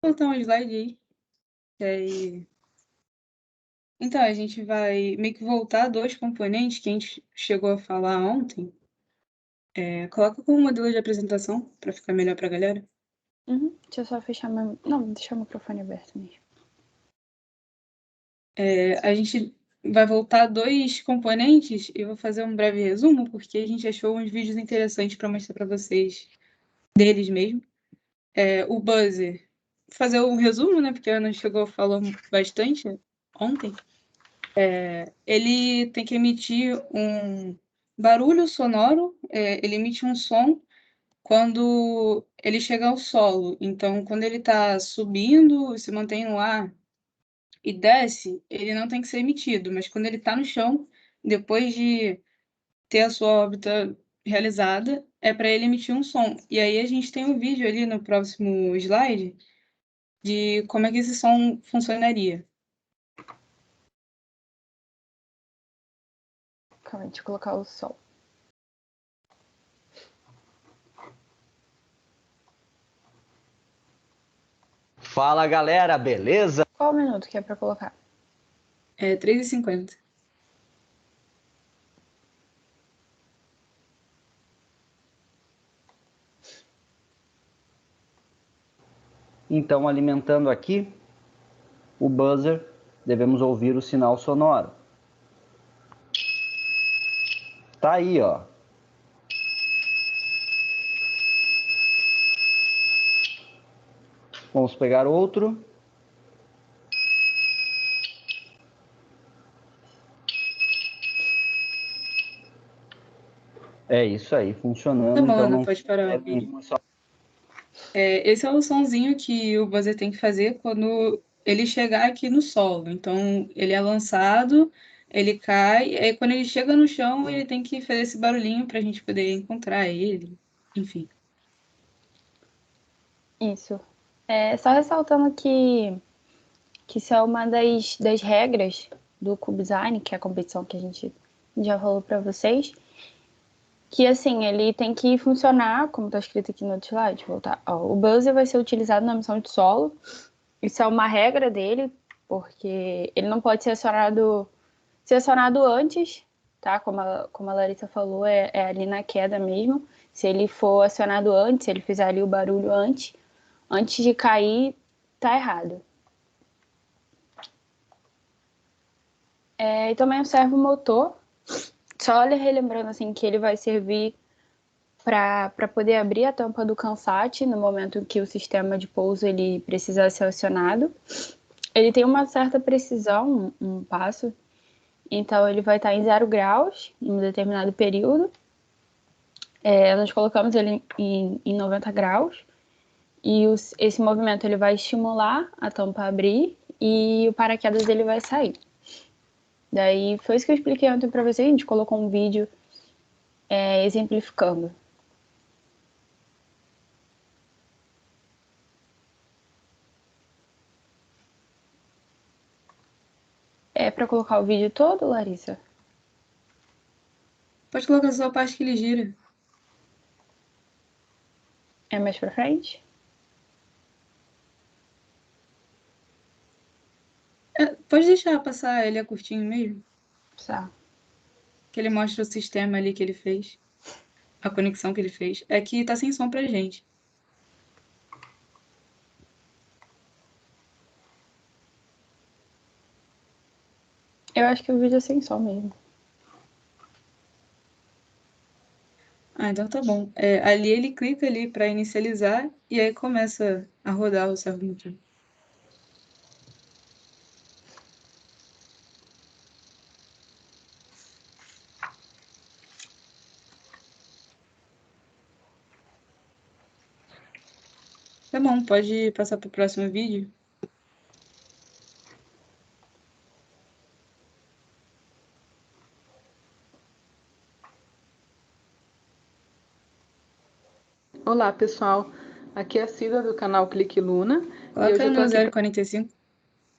Botar um slide aí. E aí... Então, a gente vai meio que voltar a 2 componentes que a gente chegou a falar ontem. Coloca como modelo de apresentação, para ficar melhor para a galera. Deixa eu só fechar meu... Não, deixar o microfone aberto mesmo. A gente vai voltar a 2 componentes e vou fazer um breve resumo, porque a gente achou uns vídeos interessantes para mostrar para vocês, deles mesmo. O buzzer, fazer um resumo, né? Porque a Ana chegou falando bastante ontem. Ele tem que emitir um barulho sonoro, ele emite um som quando ele chega ao solo. Então, quando ele está subindo, se mantém no ar e desce, ele não tem que ser emitido, mas quando ele está no chão, depois de ter a sua órbita realizada, é para ele emitir um som. E aí a gente tem um vídeo ali no próximo slide de como é que esse som funcionaria. Calma, deixa eu colocar o som. Fala, galera, beleza? Qual o minuto que é pra colocar? 3h50. Então, alimentando aqui o buzzer, devemos ouvir o sinal sonoro. Tá aí, ó. Vamos pegar outro. É isso aí, funcionando. Tá bom, então Ana, não pode parar o vídeo. Esse é o sonzinho que o buzzer tem que fazer quando ele chegar aqui no solo. Então, ele é lançado, ele cai, e aí quando ele chega no chão, ele tem que fazer esse barulhinho para a gente poder encontrar ele, enfim. Isso. Só ressaltando que isso é uma das regras do CubeDesign, que é a competição que a gente já falou para vocês, que assim, ele tem que funcionar, como está escrito aqui no slide, voltar. Ó, o buzzer vai ser utilizado na missão de solo. Isso é uma regra dele, porque ele não pode ser acionado antes, tá? Como a Larissa falou, é ali na queda mesmo. Se ele for acionado antes, se ele fizer ali o barulho antes de cair, tá errado. E também o servo motor, só relembrando assim que ele vai servir para poder abrir a tampa do Cansat no momento em que o sistema de pouso ele precisa ser acionado. Ele tem uma certa precisão, um passo, então ele vai estar em 0 graus em um determinado período. Nós colocamos ele em 90 graus e esse movimento ele vai estimular a tampa a abrir e o paraquedas ele vai sair. Daí foi isso que eu expliquei ontem para vocês, a gente colocou um vídeo exemplificando. É para colocar o vídeo todo, Larissa? Pode colocar só a parte que ele gira. É mais para frente? Pode deixar passar, ele é curtinho mesmo. Tá. Que ele mostra o sistema ali que ele fez. A conexão que ele fez. É que tá sem som pra gente. Eu acho que o vídeo é sem som mesmo. Então tá bom. Ali ele clica ali para inicializar e aí começa a rodar o servo-motor. Tá bom, pode passar pro próximo vídeo. Olá, pessoal. Aqui é a Cida do canal Clique Luna. E hoje Coloca eu tô no aqui 045.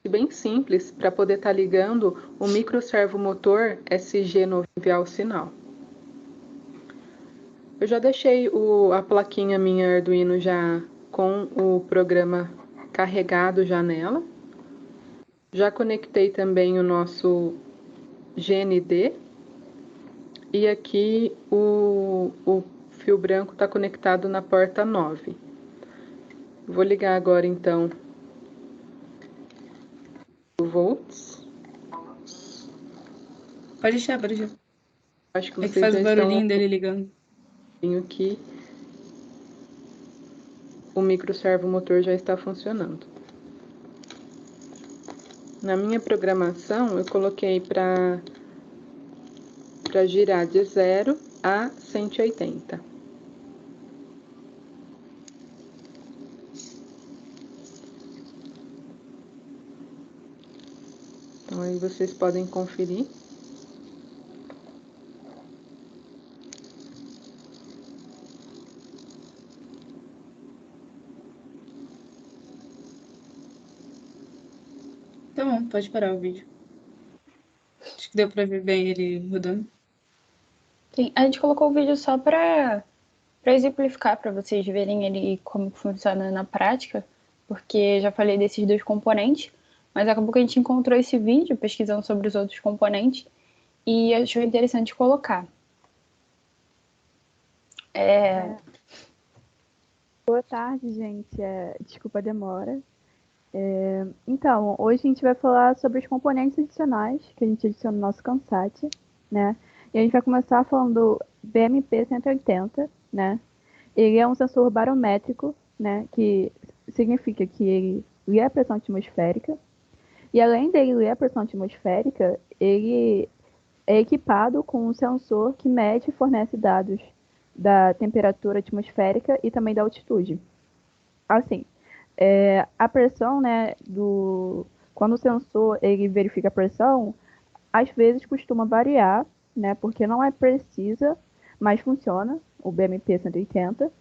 bem simples para poder estar ligando o micro servo motor SG no enviar o sinal. Eu já deixei a plaquinha minha Arduino já com o programa carregado já nela. Já conectei também o nosso GND. E aqui o fio branco está conectado na porta 9. Vou ligar agora, então, o volts. Pode deixar, pode deixar. Acho que É que vocês faz já o estão barulhinho dele ligando. ouvindo que o microservomotor já está funcionando. Na minha programação, eu coloquei para girar de 0 a 180. Então, aí vocês podem conferir. Tá bom, pode parar o vídeo. Acho que deu pra ver bem ele rodando. Sim, a gente colocou o vídeo só para exemplificar, para vocês verem ele como funciona na prática, porque já falei desses dois componentes, mas acabou que a gente encontrou esse vídeo pesquisando sobre os outros componentes e achou interessante colocar. Boa tarde, gente. Desculpa a demora. Então, hoje a gente vai falar sobre os componentes adicionais que a gente adiciona no nosso CANSAT, né? E a gente vai começar falando do BMP-180, né? Ele é um sensor barométrico, né? Que significa que ele lê a pressão atmosférica. E além dele ler a pressão atmosférica, ele é equipado com um sensor que mede e fornece dados da temperatura atmosférica e também da altitude. Assim, a pressão, né, quando o sensor ele verifica a pressão, às vezes costuma variar, né, porque não é precisa, mas funciona, o BMP 180.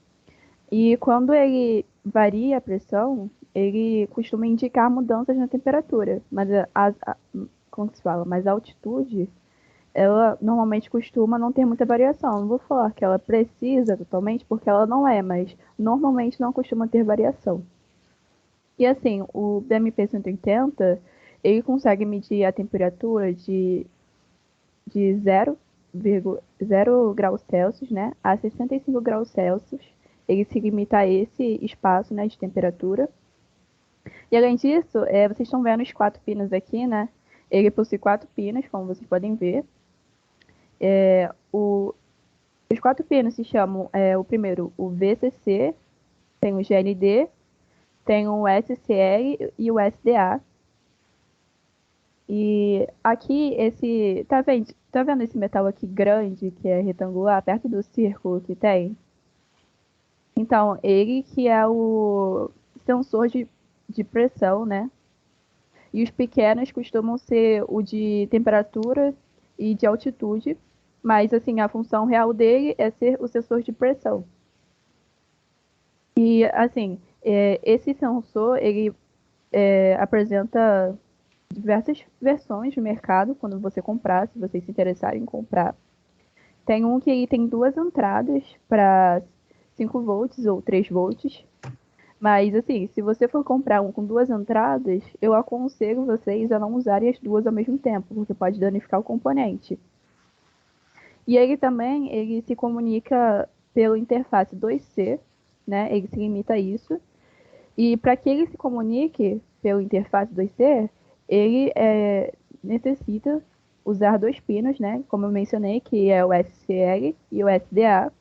E quando ele varia a pressão, ele costuma indicar mudanças na temperatura, mas como se fala, mas a altitude, ela normalmente costuma não ter muita variação. Não vou falar que ela precisa totalmente, porque ela não é, mas normalmente não costuma ter variação. E assim, o BMP 180, ele consegue medir a temperatura de 0,0 graus Celsius, né, a 65 graus Celsius. Ele se limita a esse espaço, né, de temperatura. E além disso, vocês estão vendo os 4 pinos aqui, né? Ele possui 4 pinos, como vocês podem ver. Os 4 pinos se chamam, o primeiro, o VCC, tem o GND, tem o SCR e o SDA. E aqui, tá vendo esse metal aqui grande, que é retangular, perto do círculo que tem? Então, ele que é o sensor de pressão, né? E os pequenos costumam ser o de temperatura e de altitude, mas assim, a função real dele é ser o sensor de pressão. E assim, esse sensor, ele apresenta diversas versões no mercado, quando você comprar, se vocês se interessarem em comprar. Tem um que ele tem 2 entradas para 5 volts ou 3 volts. Mas, assim, se você for comprar um com 2 entradas, eu aconselho vocês a não usarem as duas ao mesmo tempo, porque pode danificar o componente. E ele também, ele se comunica pela interface 2C, né? Ele se limita a isso. E para que ele se comunique pela interface 2C, ele necessita usar 2 pinos, né? Como eu mencionei, que é o SCR e o SDA.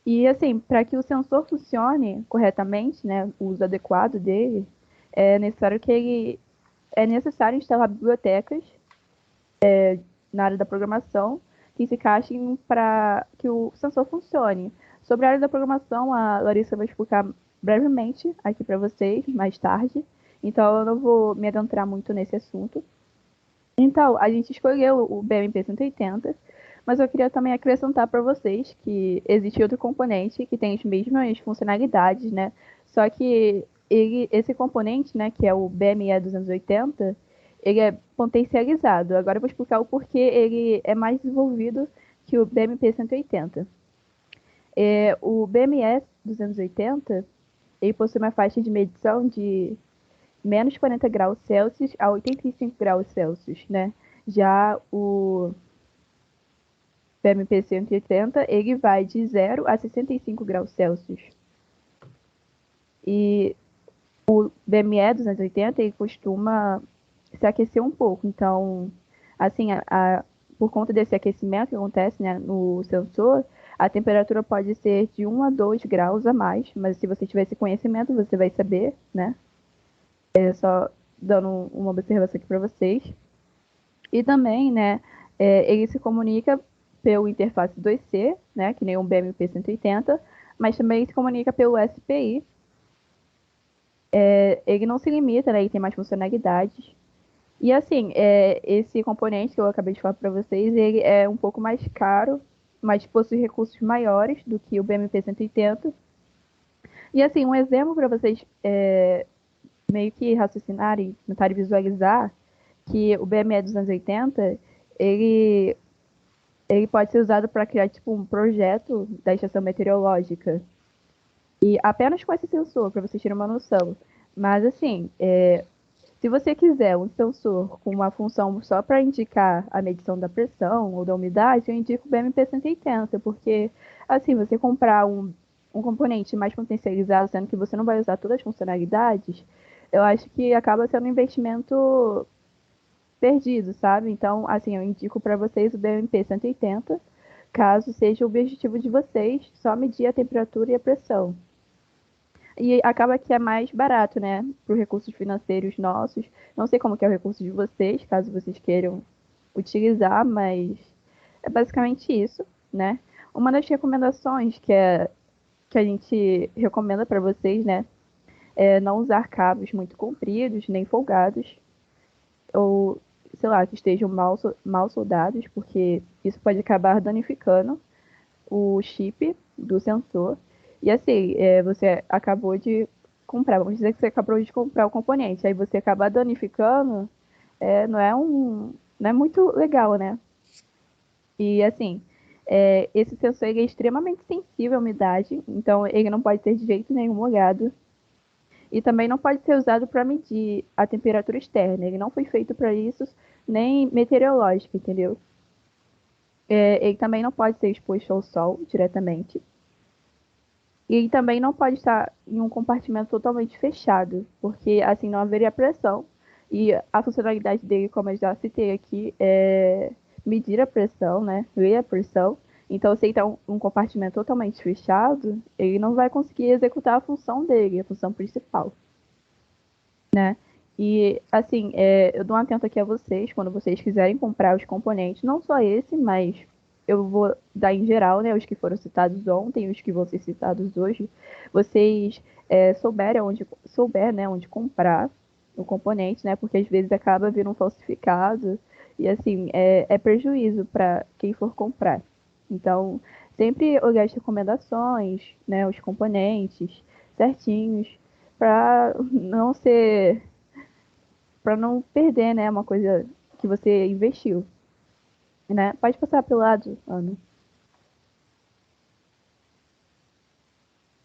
E assim, para que o sensor funcione corretamente, né, o uso adequado dele, é necessário instalar bibliotecas na área da programação que se encaixem para que o sensor funcione. Sobre a área da programação, a Larissa vai explicar brevemente aqui para vocês mais tarde, então eu não vou me adentrar muito nesse assunto. Então, a gente escolheu o BMP 180, mas eu queria também acrescentar para vocês que existe outro componente que tem as mesmas funcionalidades, né? Só que esse componente, né, que é o BME 280, ele é potencializado. Agora eu vou explicar o porquê ele é mais desenvolvido que o BMP 180. O BME 280, ele possui uma faixa de medição de menos 40 graus Celsius a 85 graus Celsius, né? Já o BMP 180, ele vai de 0 a 65 graus Celsius. E o BME 280, ele costuma se aquecer um pouco. Então, assim, por conta desse aquecimento que acontece, né, no sensor, a temperatura pode ser de 1 a 2 graus a mais, mas se você tiver esse conhecimento, você vai saber, né? É só dando uma observação aqui para vocês. E também, né, ele se comunica pelo interface 2C, né, que nem um BMP 180, mas também se comunica pelo SPI. Ele não se limita, né, ele tem mais funcionalidades. E assim, esse componente que eu acabei de falar para vocês, ele é um pouco mais caro, mas possui recursos maiores do que o BMP 180. E assim, um exemplo para vocês meio que raciocinarem, tentarem visualizar, que o BME 280, ele pode ser usado para criar tipo um projeto da estação meteorológica. E apenas com esse sensor, para vocês terem uma noção. Mas assim, se você quiser um sensor com uma função só para indicar a medição da pressão ou da umidade, eu indico o BMP 180, porque assim, você comprar um componente mais potencializado, sendo que você não vai usar todas as funcionalidades, eu acho que acaba sendo um investimento perdido, sabe? Então, assim, eu indico para vocês o BMP 180, caso seja o objetivo de vocês só medir a temperatura e a pressão. E acaba que é mais barato, né, para os recursos financeiros nossos. Não sei como que é o recurso de vocês, caso vocês queiram utilizar, mas é basicamente isso, né? Uma das recomendações que a gente recomenda para vocês, né, é não usar cabos muito compridos, nem folgados, ou, sei lá, que estejam mal soldados, porque isso pode acabar danificando o chip do sensor. E assim, você acabou de comprar, vamos dizer que você acabou de comprar o componente, aí você acaba danificando, não é muito legal, né? E assim, esse sensor ele é extremamente sensível à umidade, então ele não pode ser de jeito nenhum molhado. E também não pode ser usado para medir a temperatura externa. Ele não foi feito para isso, nem meteorológico, entendeu? Ele também não pode ser exposto ao sol diretamente. E ele também não pode estar em um compartimento totalmente fechado, porque assim não haveria pressão. E a funcionalidade dele, como eu já citei aqui, é medir a pressão, né? Ler a pressão. Então, se ele está um compartimento totalmente fechado, ele não vai conseguir executar a função dele, a função principal, né? E, assim, eu dou um atento aqui a vocês, quando vocês quiserem comprar os componentes, não só esse, mas eu vou dar em geral, né, os que foram citados ontem, os que vão ser citados hoje, vocês souber, né, onde comprar o componente, né, porque às vezes acaba vindo um falsificado, e assim, é prejuízo para quem for comprar. Então, sempre olhar as recomendações, né, os componentes certinhos, para não perder, né, uma coisa que você investiu, né? Pode passar pelo lado, Ana.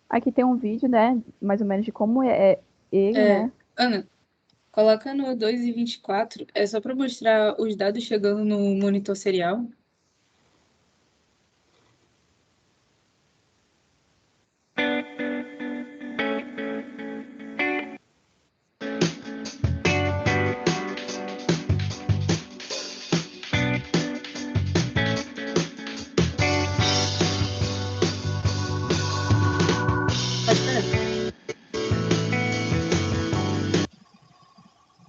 Aqui tem um vídeo, né, mais ou menos de como é ele, né? Ana, coloca no 2 e 24, é só para mostrar os dados chegando no monitor serial. Pode parar.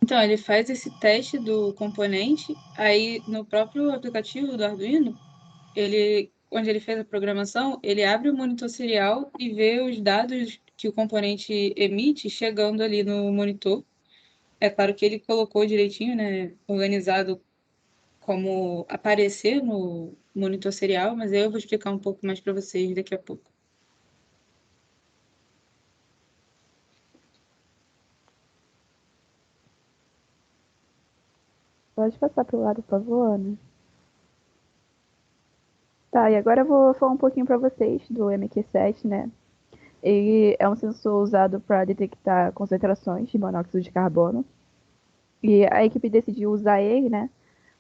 Então, ele faz esse teste do componente, aí no próprio aplicativo do Arduino, onde ele fez a programação, ele abre o monitor serial e vê os dados que o componente emite chegando ali no monitor. É claro que ele colocou direitinho, né, organizado como aparecer no monitor serial, mas aí eu vou explicar um pouco mais para vocês daqui a pouco. Pode passar pro lado, por favor, Ana. Tá, e agora eu vou falar um pouquinho para vocês do MQ7, né? Ele é um sensor usado para detectar concentrações de monóxido de carbono. E a equipe decidiu usar ele, né?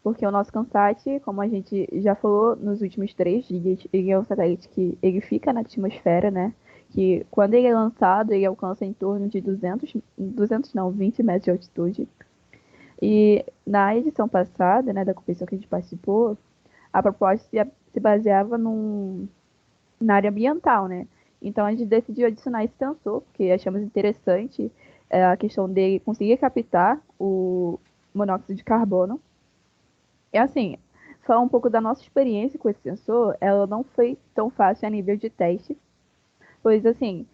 Porque o nosso Kansat, como a gente já falou nos últimos 3 dias, ele é um satélite que ele fica na atmosfera, né? Que quando ele é lançado, ele alcança em torno de 200 não, 20 metros de altitude. E na edição passada, né, da competição que a gente participou, a proposta se baseava na área ambiental, né? Então a gente decidiu adicionar esse sensor, porque achamos interessante a questão dele conseguir captar o monóxido de carbono. E assim, falar um pouco da nossa experiência com esse sensor, ela não foi tão fácil a nível de teste, pois assim,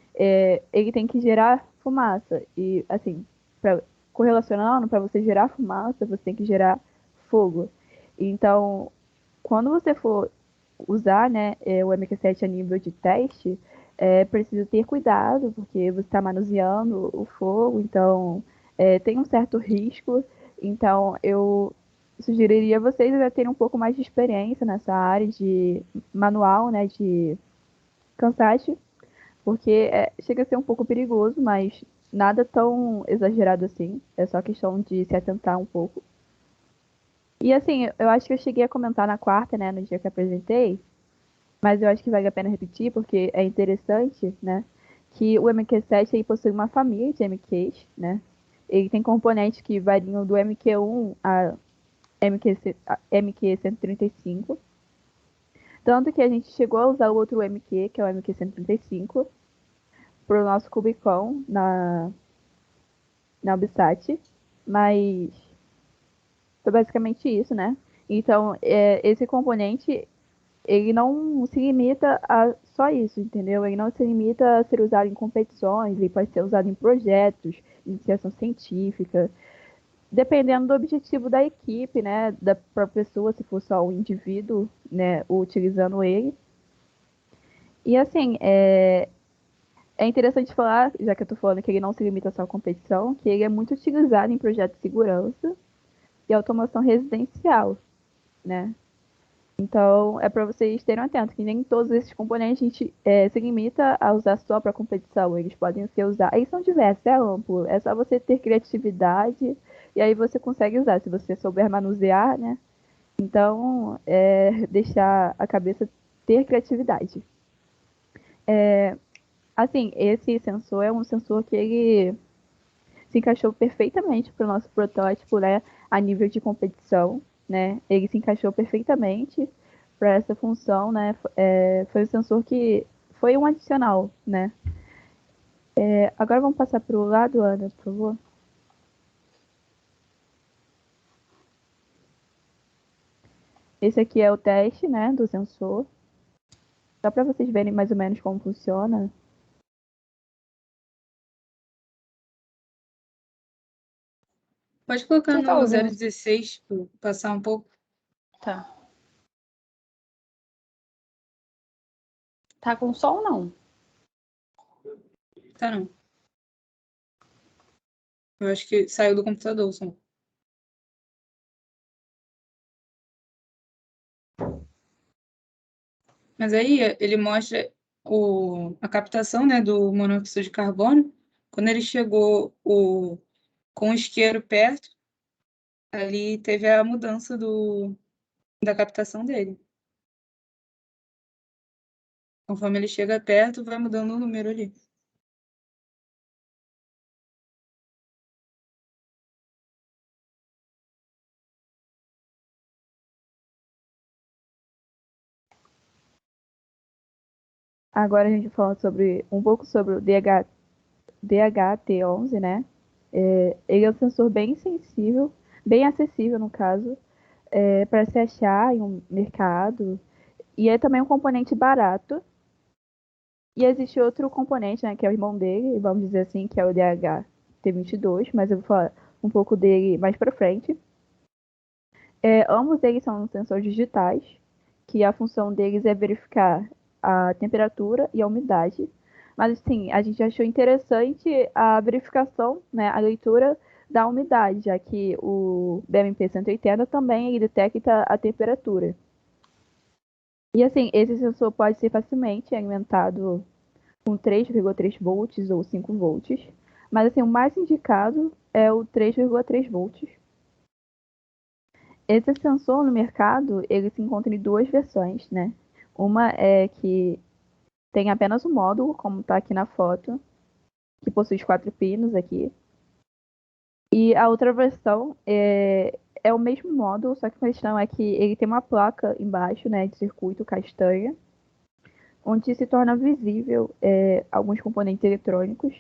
ele tem que gerar fumaça. E assim, correlacionando, para você gerar fumaça, você tem que gerar fogo. Então, quando você for usar, né, o MQ-7 a nível de teste, é preciso ter cuidado, porque você está manuseando o fogo, então tem um certo risco. Então, eu sugeriria vocês a terem um pouco mais de experiência nessa área de manual, né, de Kansat, porque chega a ser um pouco perigoso, mas nada tão exagerado assim. É só questão de se atentar um pouco. E assim, eu acho que eu cheguei a comentar na quarta, né, no dia que apresentei, mas eu acho que vale a pena repetir porque é interessante, né, que o MQ-7 aí possui uma família de MQs, né? Ele tem componentes que variam do MQ-1 a MQ-135. Tanto que a gente chegou a usar o outro MQ, que é o MQ-135, para o nosso Cubicon na Ubsat, mas foi basicamente isso, né? Então, esse componente, ele não se limita a só isso, entendeu? Ele não se limita a ser usado em competições, ele pode ser usado em projetos de iniciação científica, dependendo do objetivo da equipe, né? Da própria pessoa, se for só um indivíduo, né? Utilizando ele. E assim, é interessante falar, já que eu tô falando que ele não se limita só à competição, que ele é muito utilizado em projetos de segurança e automação residencial, né? Então, é para vocês terem atento que nem todos esses componentes a gente se limita a usar só para competição. Eles podem ser usados. Eles são diversos, é amplo. É só você ter criatividade e aí você consegue usar, se você souber manusear, né? Então, deixar a cabeça ter criatividade. Assim, esse sensor é um sensor que ele se encaixou perfeitamente para o nosso protótipo, né, a nível de competição, né? Ele se encaixou perfeitamente para essa função, né? Foi um sensor que foi um adicional, né? Agora vamos passar para o lado, Ana, por favor. Esse aqui é o teste, né, do sensor. Só para vocês verem mais ou menos como funciona. Pode colocar Você tá no ouvindo? 016 para passar um pouco. Tá. Tá com som, não? Tá, não. Eu acho que saiu do computador o som. Mas aí ele mostra a captação, né, do monóxido de carbono. Quando ele chegou com o isqueiro perto, ali teve a mudança da captação dele. Conforme ele chega perto, vai mudando o número ali. Agora a gente fala um pouco sobre o DHT11, né? Ele é um sensor bem sensível, bem acessível no caso, para se achar em um mercado. E é também um componente barato. E existe outro componente, né, que é o irmão dele, vamos dizer assim, que é o DHT22, mas eu vou falar um pouco dele mais para frente. Ambos eles são sensores digitais, que a função deles é verificar a temperatura e a umidade. Mas, assim, a gente achou interessante a verificação, né, a leitura da umidade, já que o BMP-180 também ele detecta a temperatura. E, assim, esse sensor pode ser facilmente alimentado com 3,3 volts ou 5 volts. Mas assim, o mais indicado é o 3,3 volts. Esse sensor no mercado, ele se encontra em duas versões, né? Uma é que tem apenas um módulo, como está aqui na foto, que possui os 4 pinos aqui. E a outra versão é o mesmo módulo, só que a questão é que ele tem uma placa embaixo, né, de circuito castanha, onde se torna visível alguns componentes eletrônicos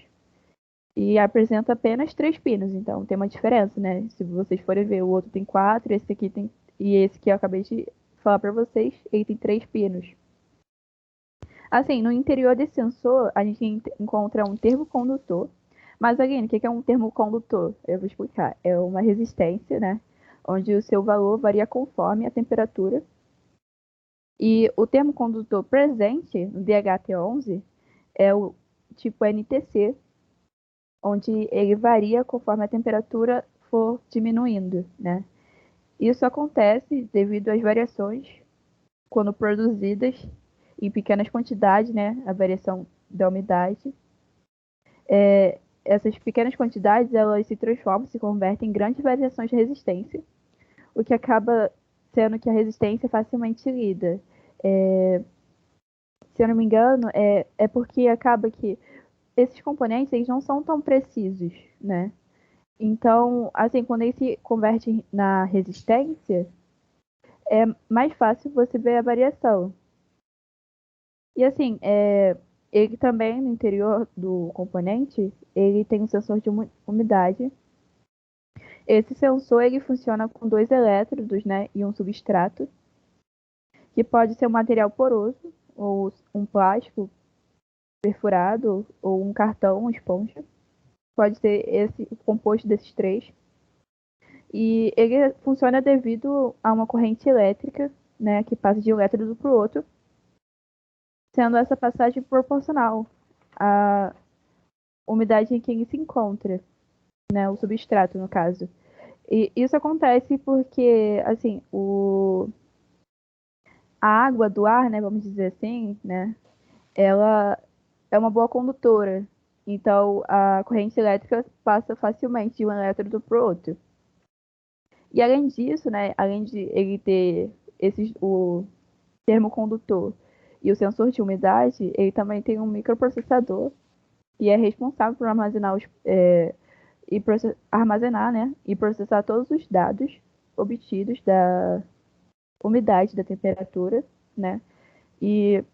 e apresenta apenas 3 pinos, então tem uma diferença, né? Se vocês forem ver, o outro tem 4, esse aqui tem, e esse que eu acabei de falar para vocês, ele tem 3 pinos. Assim, no interior desse sensor, a gente encontra um termocondutor. Mas, Aline, o que é um termocondutor? Eu vou explicar. É uma resistência, né? Onde o seu valor varia conforme a temperatura. E o termocondutor presente no DHT11 é o tipo NTC, onde ele varia conforme a temperatura for diminuindo, né? Isso acontece devido às variações quando produzidas em pequenas quantidades, né? A variação da umidade. Essas pequenas quantidades elas se transformam, se convertem em grandes variações de resistência, o que acaba sendo que a resistência é facilmente lida. Se eu não me engano, é porque acaba que esses componentes eles não são tão precisos, né? Então, assim, quando eles se convertem na resistência, é mais fácil você ver a variação. E assim, ele também, no interior do componente, ele tem um sensor de umidade. Esse sensor ele funciona com 2 elétrodos, né, e um substrato, que pode ser um material poroso, ou um plástico perfurado, ou um cartão, uma esponja. Pode ser esse o composto desses 3. E ele funciona devido a uma corrente elétrica, né, que passa de um elétrodo para o outro, sendo essa passagem proporcional à umidade em que ele se encontra, né, o substrato, no caso. E isso acontece porque, assim, a água do ar, né, vamos dizer assim, né, ela é uma boa condutora. Então, a corrente elétrica passa facilmente de um elétrodo para o outro. E além disso, né, além de ele ter o termocondutor e o sensor de umidade, ele também tem um microprocessador que é responsável por armazenar armazenar, né, e processar todos os dados obtidos da umidade, da temperatura, né? E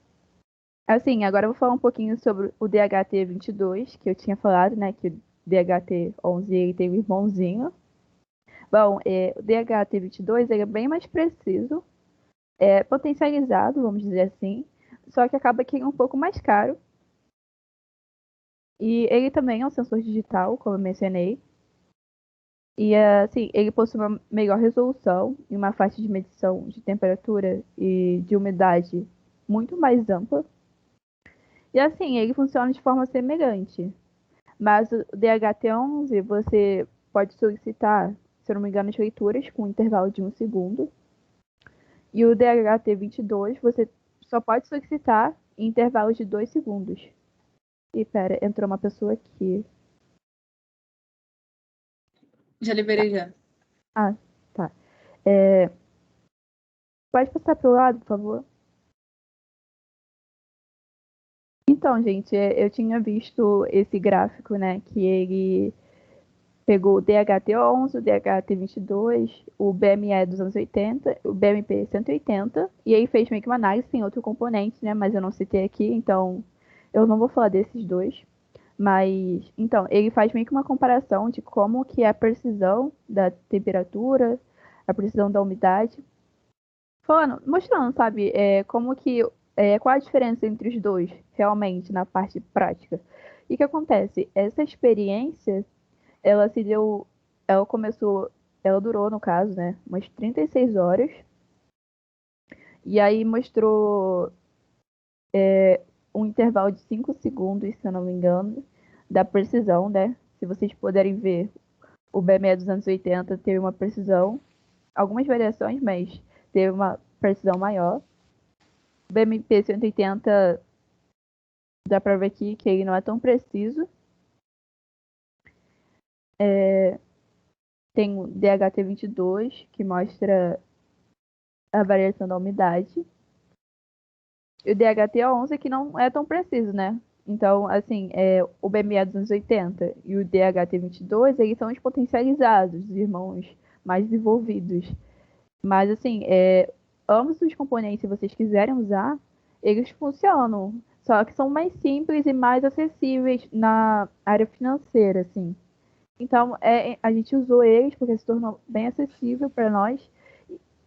assim, agora eu vou falar um pouquinho sobre o DHT-22, que eu tinha falado, né, que o DHT-11 ele tem um irmãozinho. Bom, o DHT-22 ele é bem mais preciso, potencializado, vamos dizer assim, só que acaba que ele é um pouco mais caro. E ele também é um sensor digital, como eu mencionei. E assim, ele possui uma melhor resolução e uma faixa de medição de temperatura e de umidade muito mais ampla. E assim, ele funciona de forma semelhante. Mas o DHT11 você pode solicitar, se eu não me engano, as leituras com um intervalo de 1 segundo. E o DHT22 você só pode solicitar em intervalos de 2 segundos. E pera, entrou uma pessoa aqui. Já liberei já. Ah, tá. Pode passar pro lado, por favor? Então, gente, eu tinha visto esse gráfico, né, que ele pegou o DHT11, o DHT22, o BME dos anos 80, o BMP 180, e aí fez meio que uma análise em outro componente, né, mas eu não citei aqui, então eu não vou falar desses dois. Mas, então, ele faz meio que uma comparação de como que é a precisão da temperatura, a precisão da umidade, falando, mostrando, sabe, como que, qual a diferença entre os dois, realmente, na parte prática. E o que acontece? Essa experiência, ela se deu, ela começou, ela durou, no caso, né, umas 36 horas, e aí mostrou um intervalo de 5 segundos, se eu não me engano, da precisão, né? Se vocês puderem ver, o BME dos anos 80 teve uma precisão, algumas variações, mas teve uma precisão maior. O BMP 180 dá para ver aqui que ele não é tão preciso. Tem o DHT22, que mostra a variação da umidade. E o DHT11, que não é tão preciso, né? Então, assim, o BME 280 e o DHT22, eles são os potencializados, os irmãos mais desenvolvidos. Mas, assim, ambos os componentes, se vocês quiserem usar, eles funcionam. Só que são mais simples e mais acessíveis na área financeira, assim. Então, a gente usou eles porque se tornou bem acessível para nós.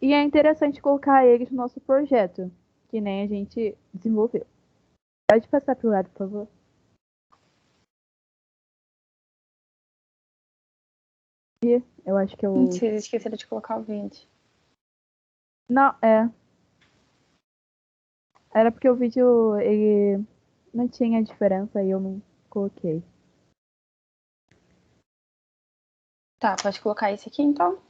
E é interessante colocar eles no nosso projeto, que nem a gente desenvolveu. Pode passar para o lado, por favor. Eu acho que eu... Vocês esqueceram de colocar o vídeo. Não, era porque o vídeo, ele não tinha diferença e eu não coloquei. Tá, pode colocar esse aqui, então?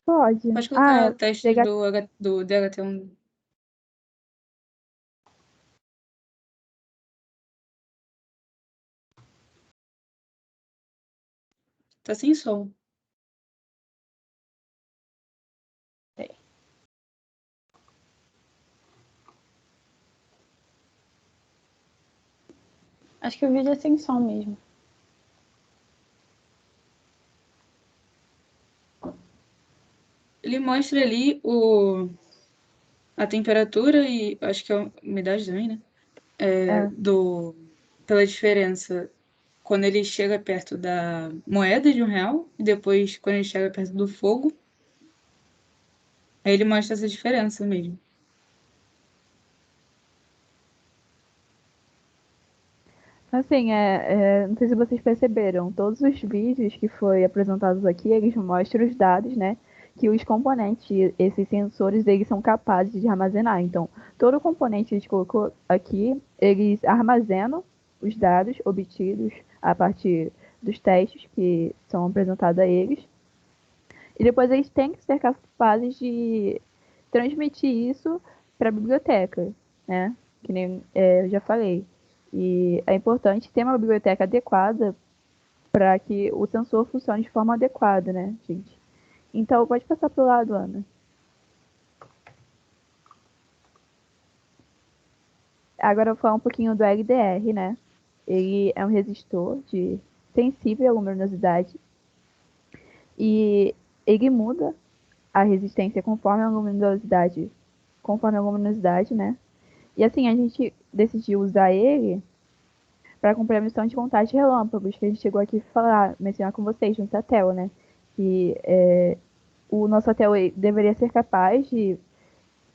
Pode. Pode colocar Ah, testes do DHT1. Tá sem som. Acho que o vídeo é sem som mesmo. Ele mostra ali a temperatura e acho que a umidade também, né? Pela diferença quando ele chega perto da moeda de R$ 1 e depois quando ele chega perto do fogo. Aí ele mostra essa diferença mesmo. Assim, não sei se vocês perceberam, todos os vídeos que foi apresentados aqui, eles mostram os dados, né? Que os componentes, esses sensores, eles são capazes de armazenar. Então, todo componente que a gente colocou aqui, eles armazenam os dados obtidos a partir dos testes que são apresentados a eles. E depois eles têm que ser capazes de transmitir isso para a biblioteca, né? Que nem eu já falei. E é importante ter uma biblioteca adequada para que o sensor funcione de forma adequada, né, gente? Então, pode passar para o lado, Ana. Agora eu vou falar um pouquinho do LDR, né? Ele é um resistor sensível à luminosidade e ele muda a resistência conforme a luminosidade, né? E assim, a gente decidiu usar ele para cumprir a missão de contagem de relâmpagos, que a gente chegou aqui a mencionar com vocês no Satel, né? Que o nosso Satel deveria ser capaz de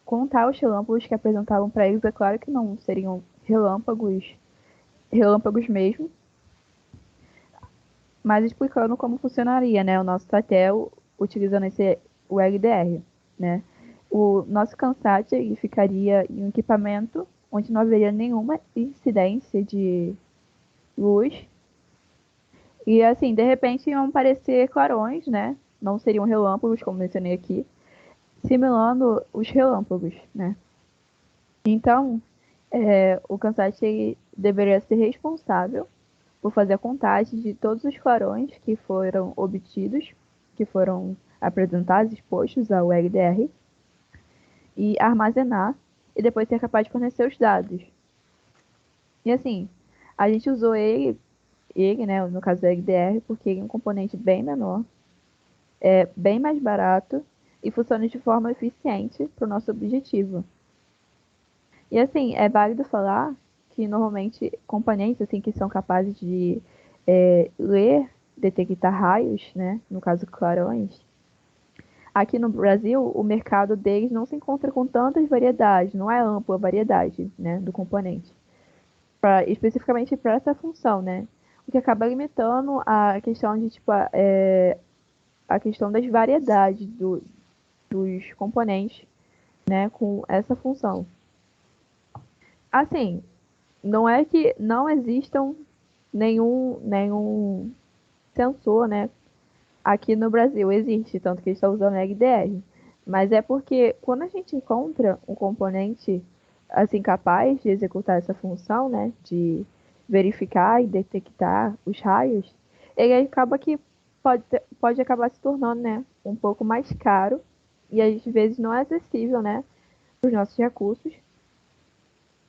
contar os relâmpagos que apresentavam para eles. É claro que não seriam relâmpagos mesmo, mas explicando como funcionaria, né? O nosso Satel utilizando o LDR, né? O nosso Kansat ficaria em um equipamento onde não haveria nenhuma incidência de luz. E assim, de repente iam aparecer clarões, né? Não seriam relâmpagos, como mencionei aqui, simulando os relâmpagos, né? Então, o Kansat deveria ser responsável por fazer a contagem de todos os clarões que foram obtidos, que foram apresentados, expostos ao LDR, e armazenar, e depois ser capaz de fornecer os dados. E assim, a gente usou ele, né, no caso do LDR, porque ele é um componente bem menor, bem mais barato e funciona de forma eficiente para o nosso objetivo. E assim, é válido falar que normalmente componentes assim, que são capazes de ler, detectar raios, né, no caso clarões, aqui no Brasil o mercado deles não se encontra com tantas variedades, não é ampla a variedade, né, do componente. Especificamente para essa função, né? O que acaba limitando a questão de tipo a questão das variedades dos componentes, né, com essa função. Assim, não é que não existam nenhum sensor, né, aqui no Brasil. Existe, tanto que eles estão usando LDR. Mas é porque quando a gente encontra um componente assim, capaz de executar essa função, né, de verificar e detectar os raios, ele acaba que pode acabar se tornando, né, um pouco mais caro e às vezes não é acessível, né, para os nossos recursos.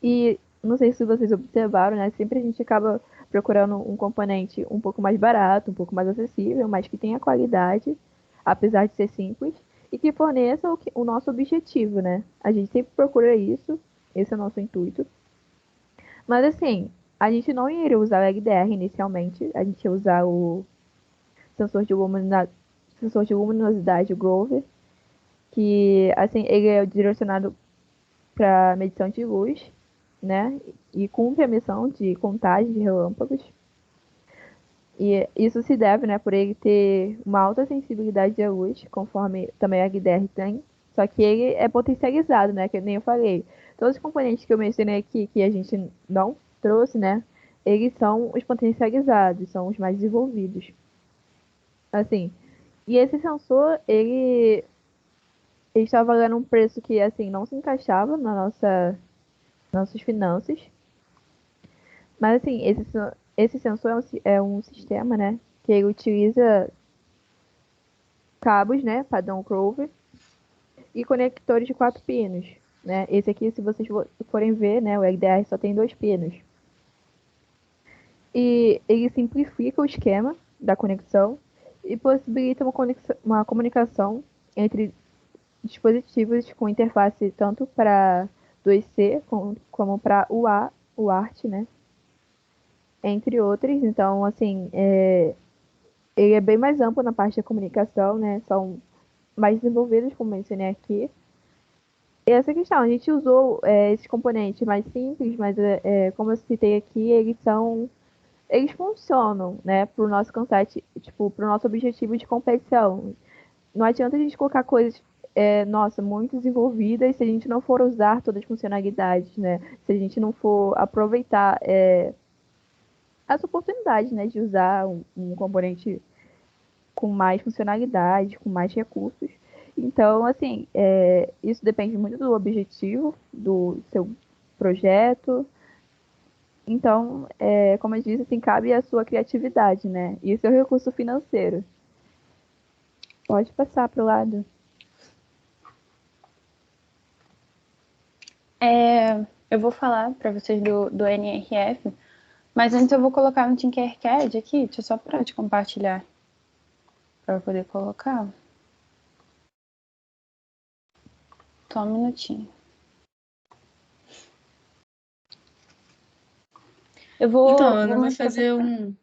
E não sei se vocês observaram, né, sempre a gente acaba procurando um componente um pouco mais barato, um pouco mais acessível, mas que tenha qualidade, apesar de ser simples, e que forneça o nosso objetivo, né? A gente sempre procura isso, esse é o nosso intuito. Mas assim, a gente não iria usar o LDR inicialmente, a gente ia usar o sensor de luminosidade, o Grover, que assim, ele é direcionado para medição de luz, né? E cumpre a missão de contagem de relâmpagos. E isso se deve, né, por ele ter uma alta sensibilidade à luz, conforme também a HDR tem. Só que ele é potencializado, né, que nem eu falei. Todos os componentes que eu mencionei aqui, que a gente não trouxe, né, eles são os potencializados, são os mais desenvolvidos. Assim, e esse sensor, ele estava valendo um preço que, assim, não se encaixava na nossas finanças. Mas, assim, esse sensor é um sistema, né, que ele utiliza cabos, né, padrão Grover, e conectores de 4 pinos, né? Esse aqui, se vocês forem ver, né, o LDR só tem 2 pinos. E ele simplifica o esquema da conexão e possibilita uma comunicação entre dispositivos com interface tanto para 2C como para UART, né? Entre outros. Então, assim, ele é bem mais amplo na parte da comunicação, né? São mais desenvolvidos, como mencionei aqui. E essa questão, a gente usou esses componentes mais simples, mas como eu citei aqui, eles funcionam, né, para o nosso conceito, tipo, para o nosso objetivo de competição. Não adianta a gente colocar coisas, nossa, muito desenvolvidas se a gente não for usar todas as funcionalidades, né? Se a gente não for aproveitar as oportunidades, né, de usar um componente com mais funcionalidade, com mais recursos. Então, assim, isso depende muito do objetivo do seu projeto. Então, como eu disse, assim, cabe a sua criatividade, né? E o seu recurso financeiro. Pode passar para o lado. Eu vou falar para vocês do NRF, mas antes eu vou colocar no Tinkercad aqui, deixa eu só parar de compartilhar para eu poder colocar. Só um minutinho. Então, ela vou vai mostrar fazer pra... um.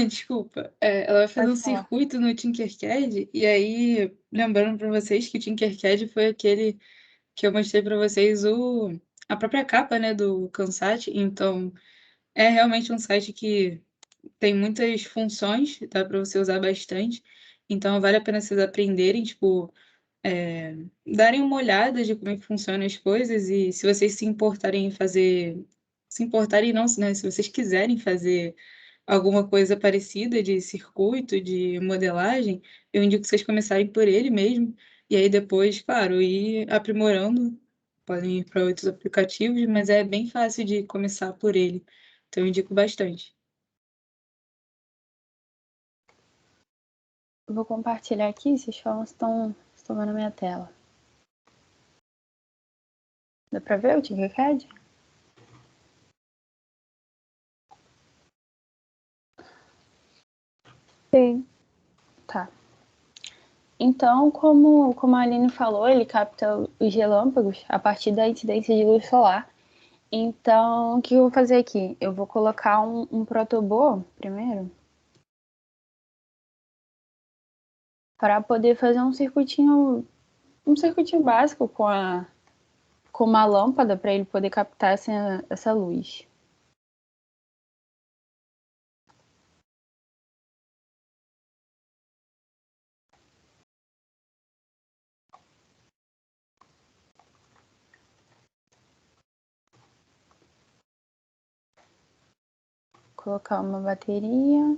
Desculpa, ela vai fazer Pode um falar. circuito no Tinkercad, e aí, lembrando para vocês que o Tinkercad foi aquele que eu mostrei para vocês a própria capa, né, do Kansat. Então, é realmente um site que tem muitas funções, dá para você usar bastante. Então, vale a pena vocês aprenderem, tipo, darem uma olhada de como é que funcionam as coisas e se vocês se importarem em fazer, se importarem não, né, se vocês quiserem fazer alguma coisa parecida de circuito, de modelagem, eu indico que vocês começarem por ele mesmo e aí depois, claro, ir aprimorando. Podem ir para outros aplicativos, mas é bem fácil de começar por ele. Então, eu indico bastante. Eu vou compartilhar aqui, vocês falam se estão vendo a minha tela. Dá para ver o Tinkercad? Sim. Tá. Então, como a Aline falou, ele capta os relâmpagos a partir da incidência de luz solar. Então, o que eu vou fazer aqui? Eu vou colocar um protobô primeiro para poder fazer um circuitinho básico com uma lâmpada para ele poder captar essa luz. Colocar uma bateria.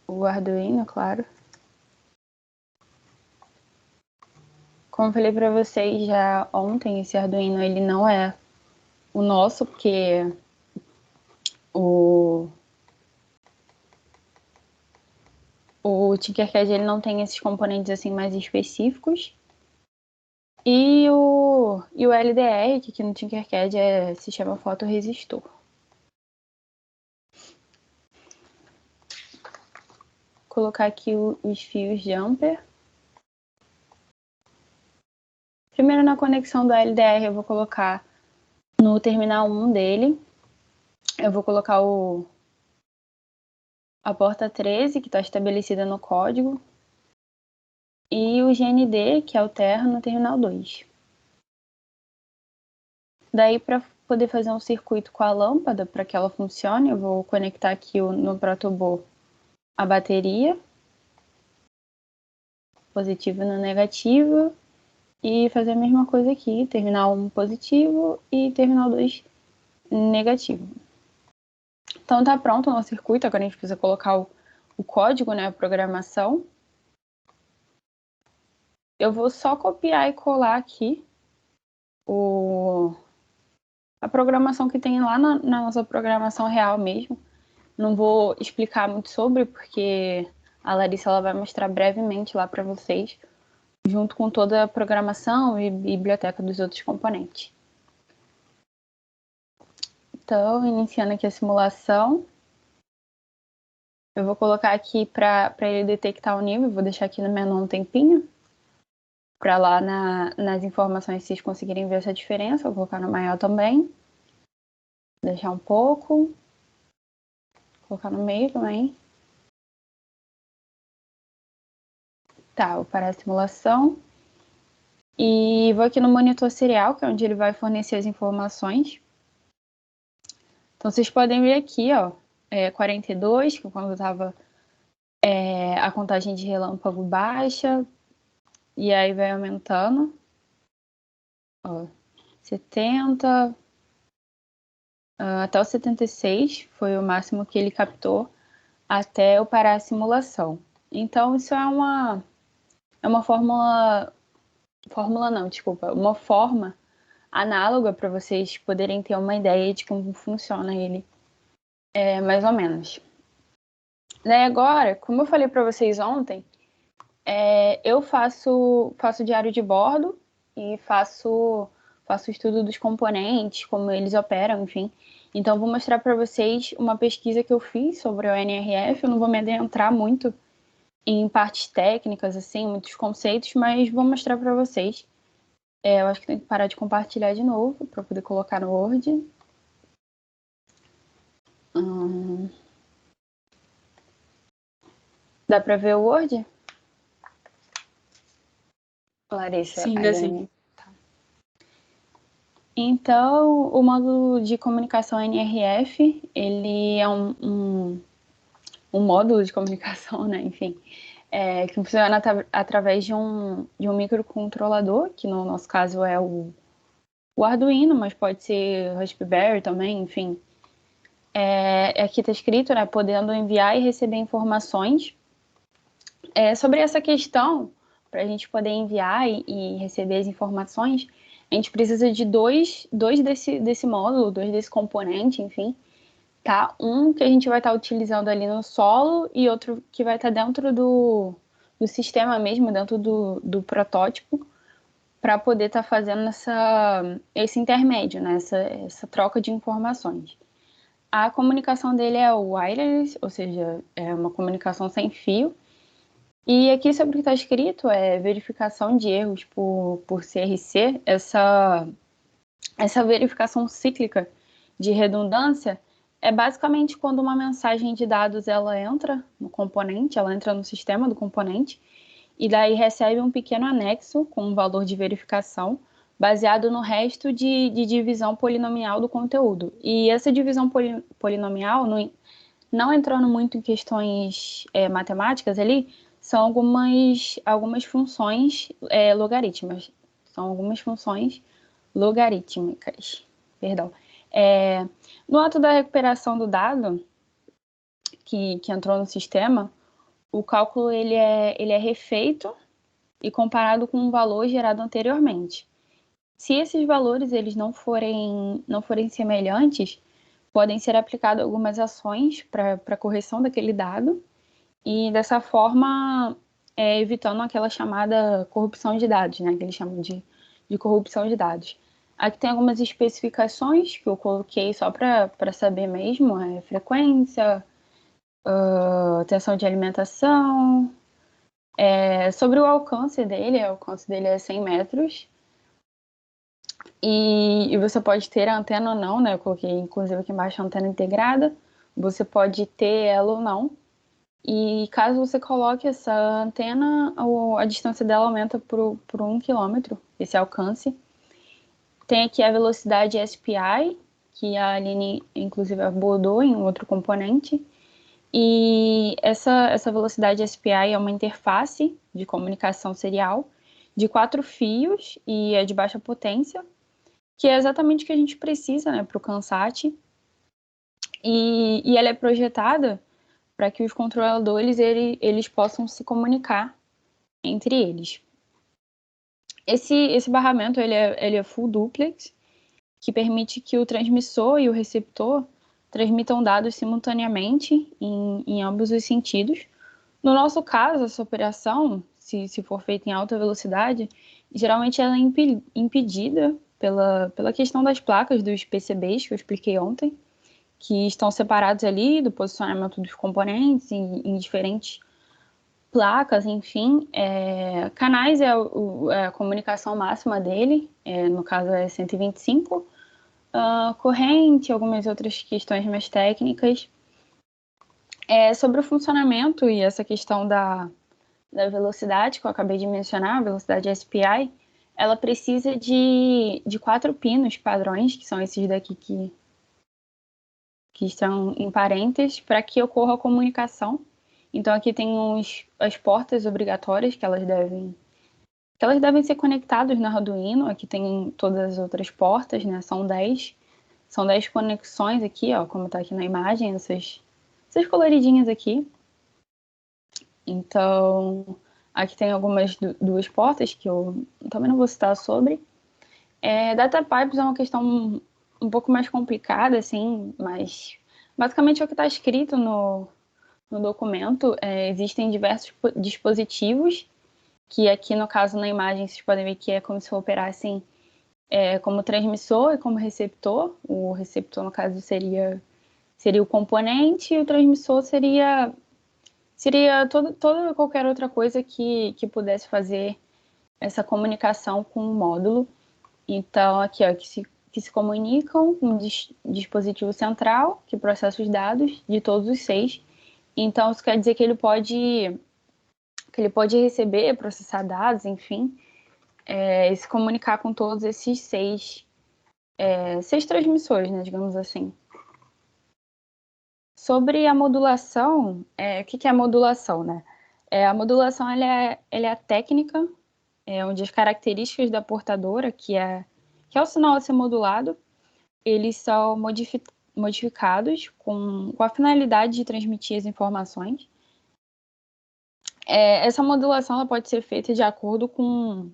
O Arduino, claro. Como eu falei para vocês já ontem, esse Arduino ele não é o nosso, porque o Tinkercad ele não tem esses componentes assim mais específicos. E o LDR, que aqui no Tinkercad se chama fotoresistor. Vou colocar aqui os fios jumper. Primeiro, na conexão do LDR, eu vou colocar no terminal 1 dele. Eu vou colocar a porta 13, que está estabelecida no código. E o GND, que alterna no terminal 2. Daí, para poder fazer um circuito com a lâmpada, para que ela funcione, eu vou conectar aqui no protoboard a bateria, positivo no negativo, e fazer a mesma coisa aqui, terminal 1 positivo e terminal 2 negativo. Então tá pronto o nosso circuito, agora a gente precisa colocar o código, né, a programação. Eu vou só copiar e colar aqui a programação que tem lá na nossa programação real mesmo. Não vou explicar muito sobre, porque a Larissa ela vai mostrar brevemente lá para vocês, junto com toda a programação e biblioteca dos outros componentes. Então, iniciando aqui a simulação, eu vou colocar aqui para ele detectar o nível, vou deixar aqui no menu um tempinho, para lá nas informações vocês conseguirem ver essa diferença. Vou colocar no maior também, deixar um pouco, colocar no meio também. Tá, vou parar a simulação. E vou aqui no monitor serial, que é onde ele vai fornecer as informações. Então, vocês podem ver aqui, ó, 42, que é quando estava a contagem de relâmpago baixa, e aí vai aumentando. Ó, 70, até o 76 foi o máximo que ele captou até eu parar a simulação. Então, isso é uma uma forma análoga para vocês poderem ter uma ideia de como funciona ele, mais ou menos. Daí agora, como eu falei para vocês ontem, eu faço diário de bordo e faço estudo dos componentes, como eles operam, enfim. Então, vou mostrar para vocês uma pesquisa que eu fiz sobre o NRF. Eu não vou me adentrar muito em partes técnicas, assim, muitos conceitos, mas vou mostrar para vocês. Eu acho que tem que parar de compartilhar de novo para poder colocar no Word. Dá para ver o Word? Larissa, Sim, ainda desenho. não. Tá. Então, o módulo de comunicação NRF, ele é um módulo de comunicação, né? Enfim, que funciona através de um microcontrolador, que no nosso caso é o Arduino, mas pode ser Raspberry também, enfim. Aqui está escrito, né, podendo enviar e receber informações. Sobre essa questão, para a gente poder enviar e receber as informações, a gente precisa de dois desse módulo, dois desse componente, enfim, tá? Um que a gente vai estar utilizando ali no solo e outro que vai estar dentro do sistema mesmo, dentro do protótipo, para poder estar fazendo esse intermédio, né? Essa troca de informações. A comunicação dele é wireless, ou seja, é uma comunicação sem fio. E aqui sobre o que está escrito é verificação de erros por CRC. Essa verificação cíclica de redundância é basicamente quando uma mensagem de dados ela entra no componente, ela entra no sistema do componente, e daí recebe um pequeno anexo com um valor de verificação baseado no resto de divisão polinomial do conteúdo. E essa divisão polinomial, não entrando muito em questões matemáticas ali, são algumas funções logarítmicas. São algumas funções logarítmicas. Perdão. No ato da recuperação do dado que entrou no sistema, o cálculo ele é refeito e comparado com um valor gerado anteriormente. Se esses valores eles não forem semelhantes, podem ser aplicadas algumas ações para correção daquele dado e dessa forma evitando aquela chamada corrupção de dados, né, que eles chamam de corrupção de dados. Aqui tem algumas especificações que eu coloquei só para saber mesmo, frequência, tensão de alimentação, sobre o alcance dele é 100 metros, e você pode ter a antena ou não, né, eu coloquei inclusive aqui embaixo a antena integrada, você pode ter ela ou não, e caso você coloque essa antena, a distância dela aumenta por 1 quilômetro, esse alcance. Tem aqui a velocidade SPI, que a Aline, inclusive, abordou em um outro componente. E essa velocidade SPI é uma interface de comunicação serial de 4 fios e é de baixa potência, que é exatamente o que a gente precisa, né, para o CANSAT. E ela é projetada para que os controladores eles possam se comunicar entre eles. Esse barramento ele é full duplex, que permite que o transmissor e o receptor transmitam dados simultaneamente em ambos os sentidos. No nosso caso, essa operação, se for feita em alta velocidade, geralmente ela é impedida pela questão das placas dos PCBs que eu expliquei ontem, que estão separados ali do posicionamento dos componentes em diferentes placas, enfim. Canais é a comunicação máxima dele, no caso é 125, corrente, algumas outras questões mais técnicas. Sobre o funcionamento e essa questão da velocidade que eu acabei de mencionar, a velocidade SPI, ela precisa de 4 pinos padrões, que são esses daqui que estão em parênteses, para que ocorra a comunicação. Então aqui tem as portas obrigatórias que elas devem ser conectadas no Arduino. Aqui tem todas as outras portas, né? São 10 conexões aqui, ó, como está aqui na imagem, essas coloridinhas aqui. Então aqui tem algumas duas portas que eu também não vou citar sobre. Data pipes é uma questão um pouco mais complicada, assim, mas basicamente é o que está escrito no documento. Existem diversos dispositivos, que aqui no caso na imagem vocês podem ver que é como se operassem como transmissor e como receptor. O receptor no caso seria o componente, e o transmissor seria toda qualquer outra coisa que pudesse fazer essa comunicação com o módulo. Então aqui ó, que se comunicam com um dispositivo central que processa os dados de todos os 6. Então, isso quer dizer que ele pode receber, processar dados, enfim, e se comunicar com todos esses 6 transmissores, né, digamos assim. Sobre a modulação, o que é a modulação, né? A modulação ela é a técnica onde as características da portadora, que é o sinal a ser modulado, eles são modificados com a finalidade de transmitir as informações. Essa modulação ela pode ser feita de acordo com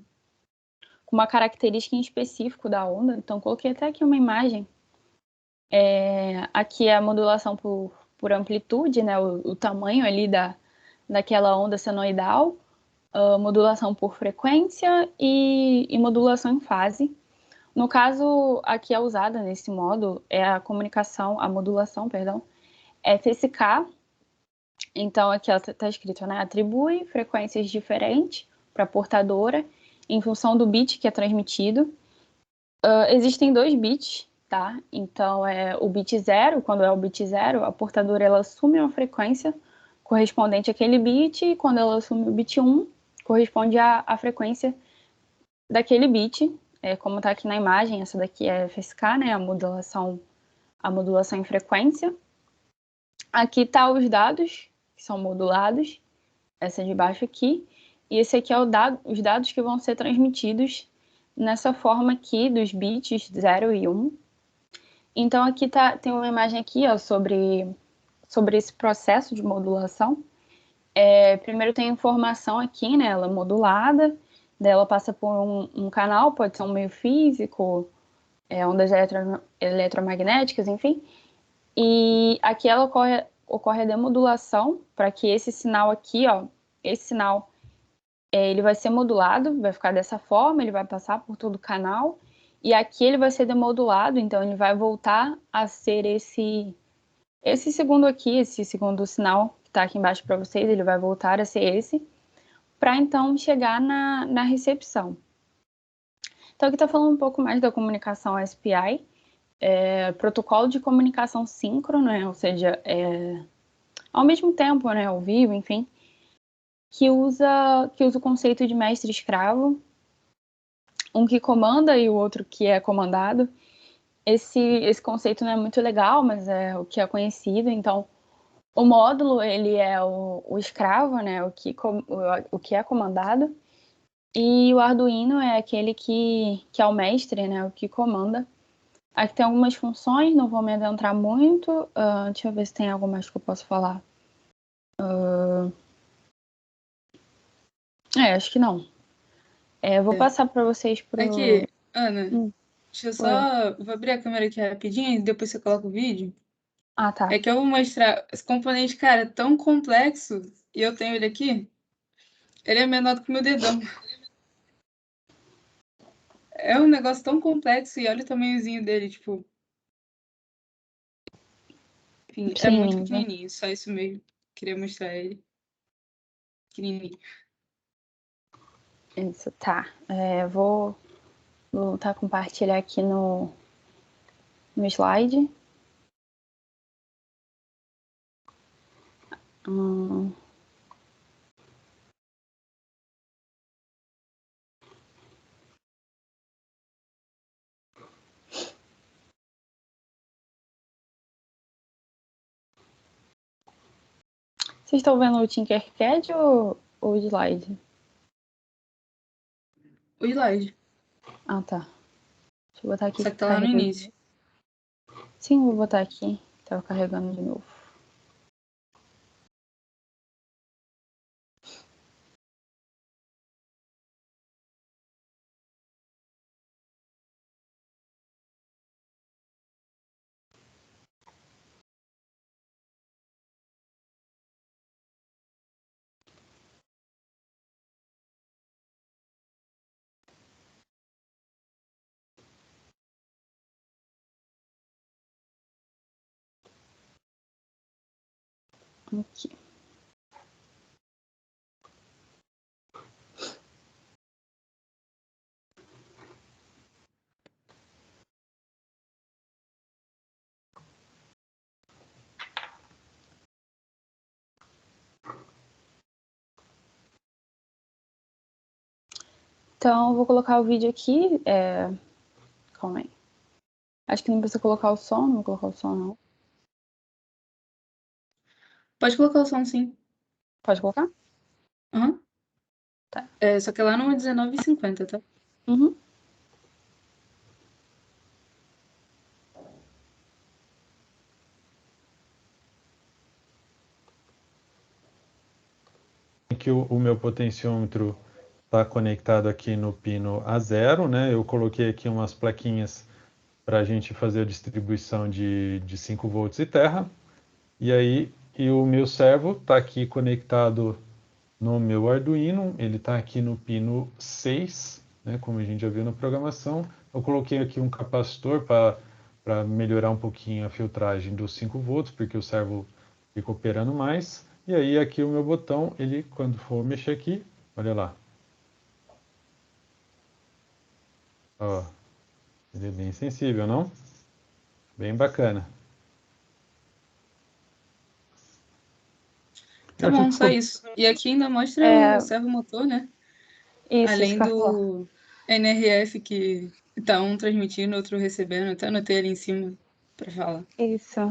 uma característica em específico da onda. Então, coloquei até aqui uma imagem. Aqui é a modulação por amplitude, né, o tamanho ali daquela onda senoidal, modulação por frequência e modulação em fase. No caso, aqui é usada nesse módulo a modulação, FSK. Então, aqui está escrito, né? Atribui frequências diferentes para a portadora em função do bit que é transmitido. Existem 2 bits, tá? Então, o bit 0, quando é o bit 0, a portadora ela assume uma frequência correspondente àquele bit, e quando ela assume o bit 1, corresponde à frequência daquele bit. Como está aqui na imagem, essa daqui é FSK, né? A modulação em frequência. Aqui está os dados que são modulados, essa de baixo aqui, e esse aqui é os dados que vão ser transmitidos nessa forma aqui dos bits 0 e 1. Então aqui tem uma imagem aqui, ó, sobre esse processo de modulação. Primeiro tem a informação aqui, né? Ela é modulada, daí ela passa por um canal, pode ser um meio físico, ondas eletromagnéticas, enfim. E aqui ela ocorre a demodulação para que esse sinal aqui, ó, esse sinal, ele vai ser modulado, vai ficar dessa forma, ele vai passar por todo o canal, e aqui ele vai ser demodulado, então ele vai voltar a ser esse segundo aqui, esse segundo sinal que está aqui embaixo para vocês, ele vai voltar a ser esse, para então chegar na recepção. Então aqui está falando um pouco mais da comunicação SPI, protocolo de comunicação síncrono, né? Ou seja, ao mesmo tempo, né, ao vivo, enfim, que usa o conceito de mestre-escravo, um que comanda e o outro que é comandado. Esse conceito não é muito legal, mas é o que é conhecido. Então, o módulo, ele é o escravo, né, o que é comandado, e o Arduino é aquele que é o mestre, né, o que comanda. Aqui tem algumas funções, não vou me adentrar muito. Deixa eu ver se tem algo mais que eu posso falar. Acho que não. Vou passar para vocês pro... Aqui, Ana, deixa eu Oi. só... Vou abrir a câmera aqui rapidinho e depois você coloca o vídeo. Ah, tá. É que eu vou mostrar esse componente, cara, é tão complexo, e eu tenho ele aqui, ele é menor do que o meu dedão. É um negócio tão complexo e olha o tamanhozinho dele, tipo... Enfim, é muito Pequenininho, né? pequenininho, só isso mesmo. Queria mostrar ele. Pequenininho. Isso, tá. Vou voltar a compartilhar aqui no slide. Vocês estão vendo o Tinkercad ou o slide? O slide. Ah, tá. Deixa eu botar aqui. Só que tá lá no início. Sim, vou botar aqui. Tava carregando de novo. Aqui. Então, eu vou colocar o vídeo aqui. Calma aí. Acho que não precisa colocar o som, não vou colocar o som, não. Pode colocar o som, sim. Pode colocar? Uhum. Tá. Só que lá no 19h50, tá? Uhum. Que o meu potenciômetro está conectado aqui no pino A0, né? Eu coloquei aqui umas plaquinhas para a gente fazer a distribuição de 5 volts e terra. E o meu servo está aqui conectado no meu Arduino, ele está aqui no pino 6, né? Como a gente já viu na programação. Eu coloquei aqui um capacitor para melhorar um pouquinho a filtragem dos 5 volts, porque o servo fica operando mais. E aí aqui o meu botão, ele quando for mexer aqui, olha lá. Ó, ele é bem sensível, não? Bem bacana. Tá bom, só isso. E aqui ainda mostra o servomotor, né? Isso, Além isso que eu ia falar. do NRF que tá um transmitindo, outro recebendo. Até anotei ali em cima pra falar. Isso.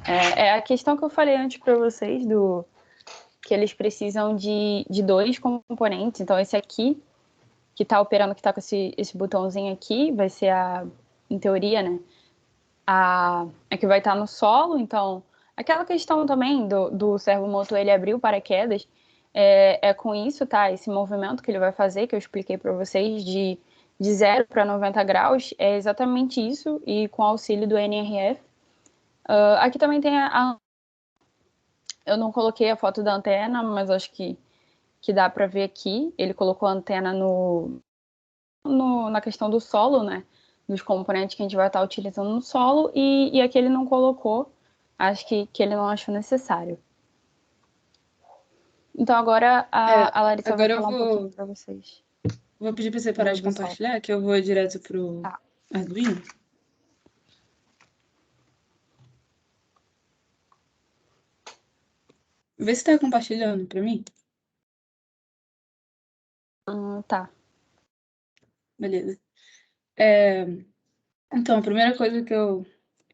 É a questão que eu falei antes para vocês, que eles precisam de dois componentes. Então, esse aqui, que está operando, que está com esse botãozinho aqui, vai ser em teoria, né? A que vai estar no solo. Então, Aquela questão também do servomotor, ele abrir o paraquedas, é com isso, tá? Esse movimento que ele vai fazer, que eu expliquei para vocês, de 0 para 90 graus, é exatamente isso, e com auxílio do NRF. Aqui também tem eu não coloquei a foto da antena, mas acho que dá para ver aqui. Ele colocou a antena na questão do solo, né? Dos componentes que a gente vai estar utilizando no solo, e aqui ele não colocou, acho que ele não achou necessário. Então agora a Larissa vai falar um pouquinho para vocês. Vou pedir para você parar de compartilhar, que eu vou direto pro Arduino. Vê se tá compartilhando para mim. Tá. Beleza. Então, a primeira coisa que eu...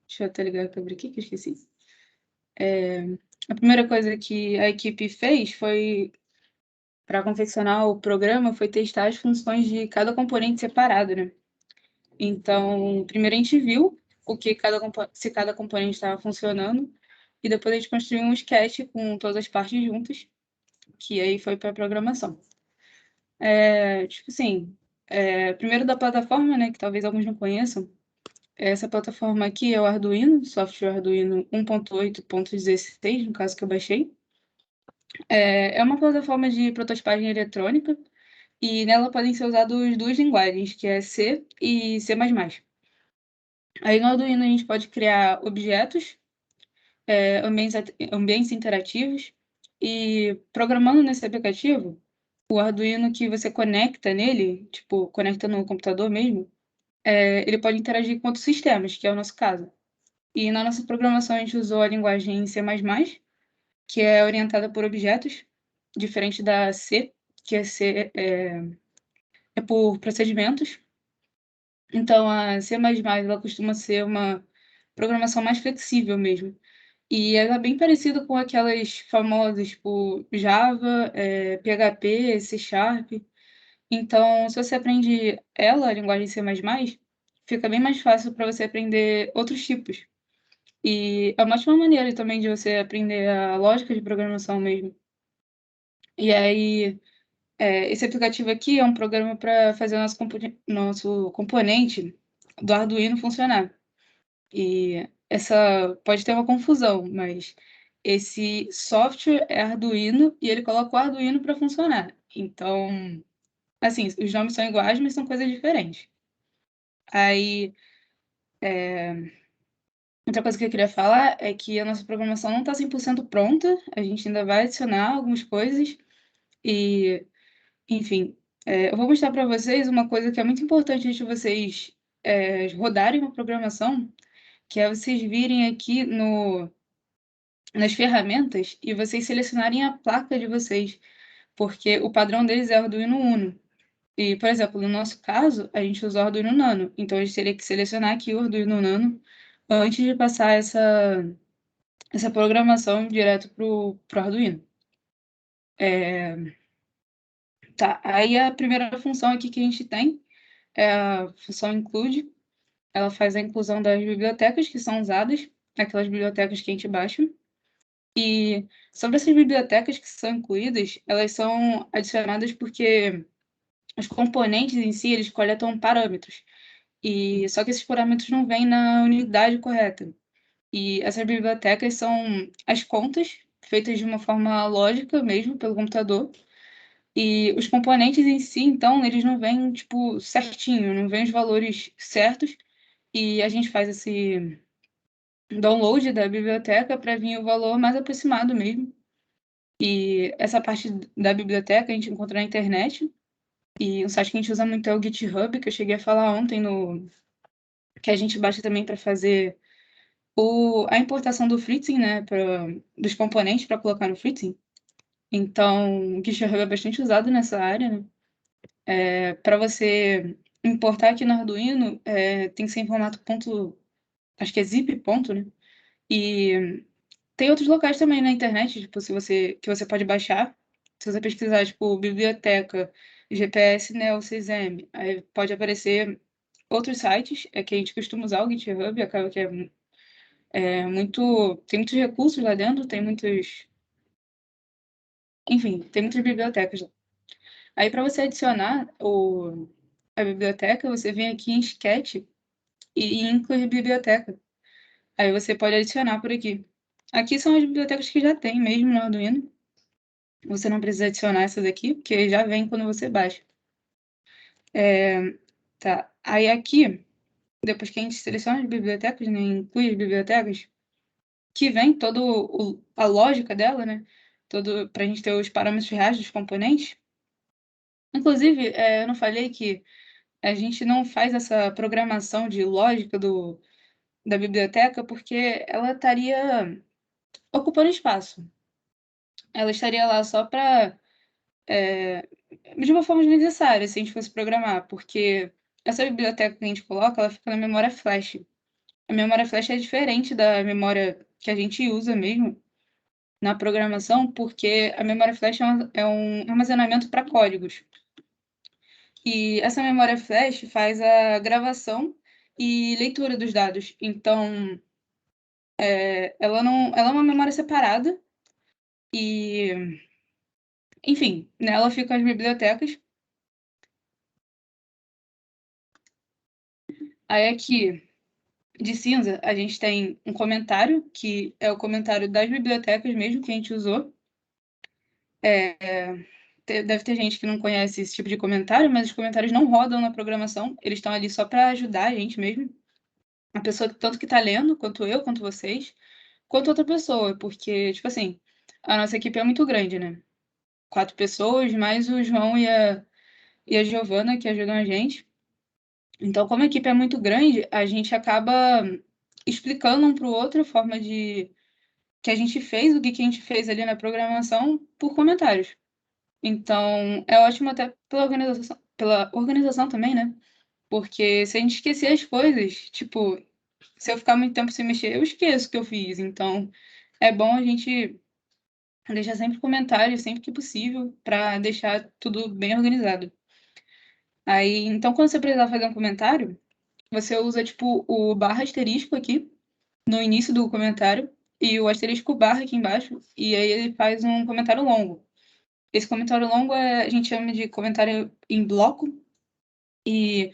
Deixa eu até ligar a câmera aqui, que eu esqueci. A primeira coisa que a equipe fez foi, para confeccionar o programa, foi testar as funções de cada componente separado, né? Então, primeiro a gente viu se cada componente estava funcionando, e depois a gente construiu um sketch com todas as partes juntas, que aí foi para a programação. Tipo assim, primeiro da plataforma, né, que talvez alguns não conheçam, essa plataforma aqui é o Arduino, software Arduino 1.8.16, no caso que eu baixei. É uma plataforma de prototipagem eletrônica, e nela podem ser usadas duas linguagens, que é C e C++. Aí no Arduino a gente pode criar objetos, ambientes interativos, e programando nesse aplicativo, o Arduino que você conecta nele, tipo, conecta no computador mesmo, ele pode interagir com outros sistemas, que é o nosso caso. E na nossa programação a gente usou a linguagem C++, que é orientada por objetos, diferente da C, que é por procedimentos. Então, a C++ ela costuma ser uma programação mais flexível mesmo. E ela é bem parecida com aquelas famosas, tipo Java, PHP, C Sharp. Então, se você aprende a linguagem C++, fica bem mais fácil para você aprender outros tipos. E é uma ótima maneira também de você aprender a lógica de programação mesmo. E aí, esse aplicativo aqui é um programa para fazer o nosso componente do Arduino funcionar. E essa pode ter uma confusão, mas esse software é Arduino e ele coloca o Arduino para funcionar. Então, assim, os nomes são iguais, mas são coisas diferentes. Aí, outra coisa que eu queria falar é que a nossa programação não está 100% pronta, a gente ainda vai adicionar algumas coisas e, enfim, eu vou mostrar para vocês uma coisa que é muito importante antes de vocês rodarem uma programação, que é vocês virem aqui nas ferramentas e vocês selecionarem a placa de vocês, porque o padrão deles é Arduino Uno. E, por exemplo, no nosso caso, a gente usa o Arduino Nano, então a gente teria que selecionar aqui o Arduino Nano antes de passar essa programação direto pro Arduino. Tá, aí a primeira função aqui que a gente tem é a função include. Ela faz a inclusão das bibliotecas que são usadas, aquelas bibliotecas que a gente baixa. E sobre essas bibliotecas que são incluídas, elas são adicionadas porque os componentes em si, eles coletam parâmetros. E só que esses parâmetros não vêm na unidade correta. E essas bibliotecas são as contas feitas de uma forma lógica mesmo pelo computador. E os componentes em si, então, eles não vêm tipo certinho, não vêm os valores certos. E a gente faz esse download da biblioteca para vir o valor mais aproximado mesmo. E essa parte da biblioteca a gente encontra na internet. E um site que a gente usa muito é o GitHub, que eu cheguei a falar ontem, que a gente baixa também para fazer a importação do Fritzing, né, dos componentes para colocar no Fritzing. Então, o GitHub é bastante usado nessa área, né? Para você importar aqui no Arduino, tem que ser em formato ponto, acho que é zip ponto, né? E tem outros locais também na internet, tipo, que você pode baixar. Se você pesquisar, tipo, biblioteca, GPS Neo 6M, aí pode aparecer outros sites, que a gente costuma usar o GitHub, acaba que tem muitos recursos lá dentro, enfim, tem muitas bibliotecas lá. Aí, para você adicionar a biblioteca, você vem aqui em Sketch e incluir biblioteca. Aí você pode adicionar por aqui. Aqui são as bibliotecas que já tem mesmo no Arduino. Você não precisa adicionar essas aqui, porque já vem quando você baixa. Tá. Aí aqui, depois que a gente seleciona as bibliotecas, né, inclui as bibliotecas, que vem toda a lógica dela, né? Para a gente ter os parâmetros reais dos componentes. Inclusive, eu não falei que a gente não faz essa programação de lógica da biblioteca porque ela estaria ocupando espaço. Ela estaria lá só para de uma forma desnecessária, se a gente fosse programar, porque essa biblioteca que a gente coloca, ela fica na memória flash. A memória flash é diferente da memória que a gente usa mesmo na programação, porque a memória flash é um armazenamento para códigos. E essa memória flash faz a gravação e leitura dos dados. Então, ela é uma memória separada e, enfim, nela ficam as bibliotecas. Aí aqui, de cinza, a gente tem um comentário, que é o comentário das bibliotecas mesmo que a gente usou. Deve ter gente que não conhece esse tipo de comentário, mas os comentários não rodam na programação, eles estão ali só para ajudar a gente mesmo. A pessoa tanto que está lendo, quanto eu, quanto vocês, quanto outra pessoa, porque, tipo assim, a nossa equipe é muito grande, né? 4 pessoas, mais o João e a Giovana, que ajudam a gente. Então, como a equipe é muito grande, a gente acaba explicando um para o outro a forma que a gente fez, o que a gente fez ali na programação, por comentários. Então, é ótimo até pela organização também, né? Porque se a gente esquecer as coisas, tipo, se eu ficar muito tempo sem mexer, eu esqueço o que eu fiz. Então, é bom a gente deixar sempre comentários, sempre que possível, para deixar tudo bem organizado. Aí, então, quando você precisar fazer um comentário, você usa, tipo, o barra asterisco aqui, no início do comentário, e o asterisco barra aqui embaixo, e aí ele faz um comentário longo. Esse comentário longo a gente chama de comentário em bloco, e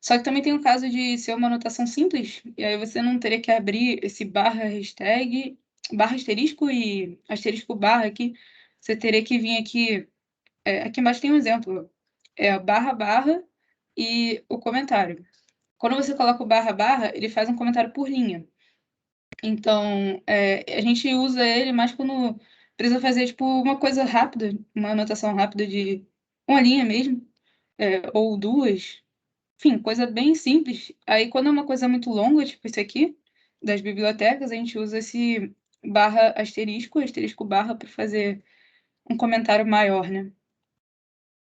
só que também tem o caso de ser uma anotação simples, e aí você não teria que abrir esse barra hashtag, barra asterisco e asterisco barra aqui. Você teria que vir aqui. Aqui embaixo tem um exemplo. É a barra barra e o comentário. Quando você coloca o barra barra, ele faz um comentário por linha. Então, a gente usa ele mais quando precisa fazer tipo uma coisa rápida, uma anotação rápida de uma linha mesmo, ou duas. Enfim, coisa bem simples. Aí, quando é uma coisa muito longa, tipo esse aqui, das bibliotecas, a gente usa esse barra asterisco, asterisco barra, para fazer um comentário maior, né?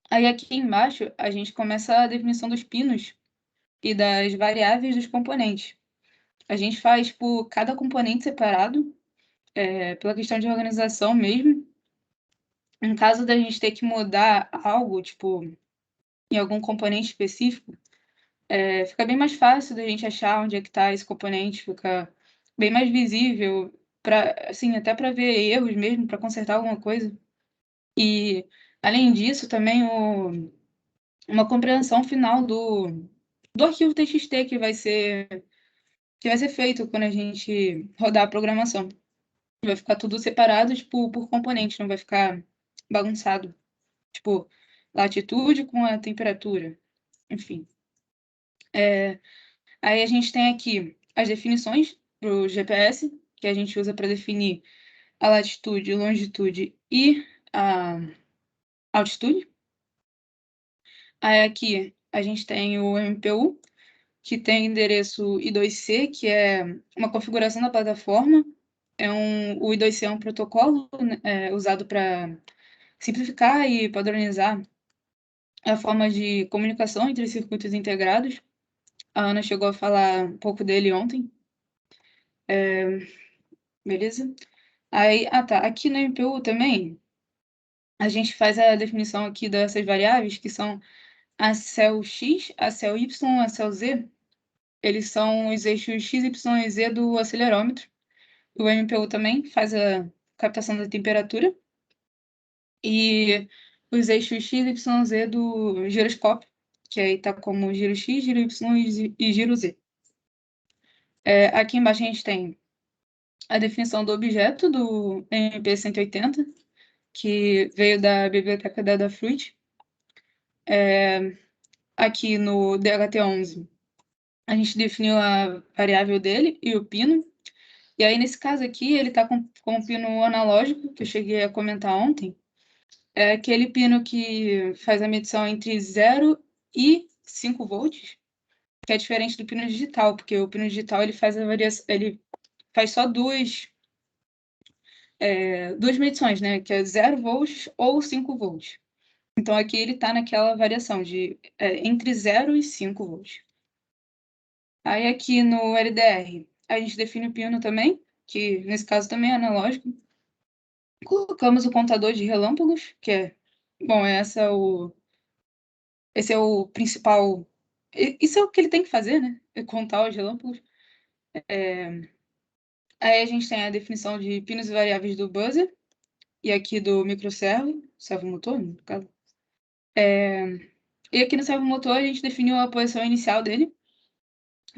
Aí, aqui embaixo, a gente começa a definição dos pinos e das variáveis dos componentes. A gente faz por cada componente separado, pela questão de organização mesmo. Em caso da gente ter que mudar algo, tipo, em algum componente específico, fica bem mais fácil da gente achar onde é que está esse componente, fica bem mais visível, assim, até para ver erros mesmo, para consertar alguma coisa. E, além disso, também uma compreensão final do arquivo TXT que vai ser feito quando a gente rodar a programação. Vai ficar tudo separado, tipo, por componente, não vai ficar bagunçado. Tipo, latitude com a temperatura, enfim. Aí a gente tem aqui as definições para o GPS, que a gente usa para definir a latitude, longitude e a altitude. Aí aqui a gente tem o MPU, que tem endereço I2C, que é uma configuração da plataforma. O I2C é um protocolo, né, usado para simplificar e padronizar a forma de comunicação entre circuitos integrados. A Ana chegou a falar um pouco dele ontem. Beleza? Aí, tá. Aqui no MPU também, a gente faz a definição aqui dessas variáveis, que são a céu X, a céu Y, a céu Z. eles são os eixos X, Y e Z do acelerômetro. O MPU também faz a captação da temperatura. E os eixos X, Y, Z do giroscópio, que aí está como giro X, giro Y e giro Z. Aqui embaixo a gente tem a definição do objeto do MP180, que veio da biblioteca da Adafruit. Aqui no DHT11, a gente definiu a variável dele e o pino. E aí, nesse caso aqui, ele está com o pino analógico, que eu cheguei a comentar ontem. É aquele pino que faz a medição entre 0 e 5 volts, que é diferente do pino digital, porque o pino digital ele faz a variação, ele faz só duas medições, né? Que é 0 volts ou 5 volts. Então aqui ele está naquela variação de entre 0 e 5 volts. Aí aqui no LDR, a gente define o pino também, que nesse caso também é analógico. Colocamos o contador de relâmpagos, que é, bom, esse é o principal. Isso é o que ele tem que fazer, né? É contar os relâmpagos. Aí a gente tem a definição de pinos e variáveis do buzzer, e aqui do microservo, servomotor, no caso. E aqui no servomotor a gente definiu a posição inicial dele,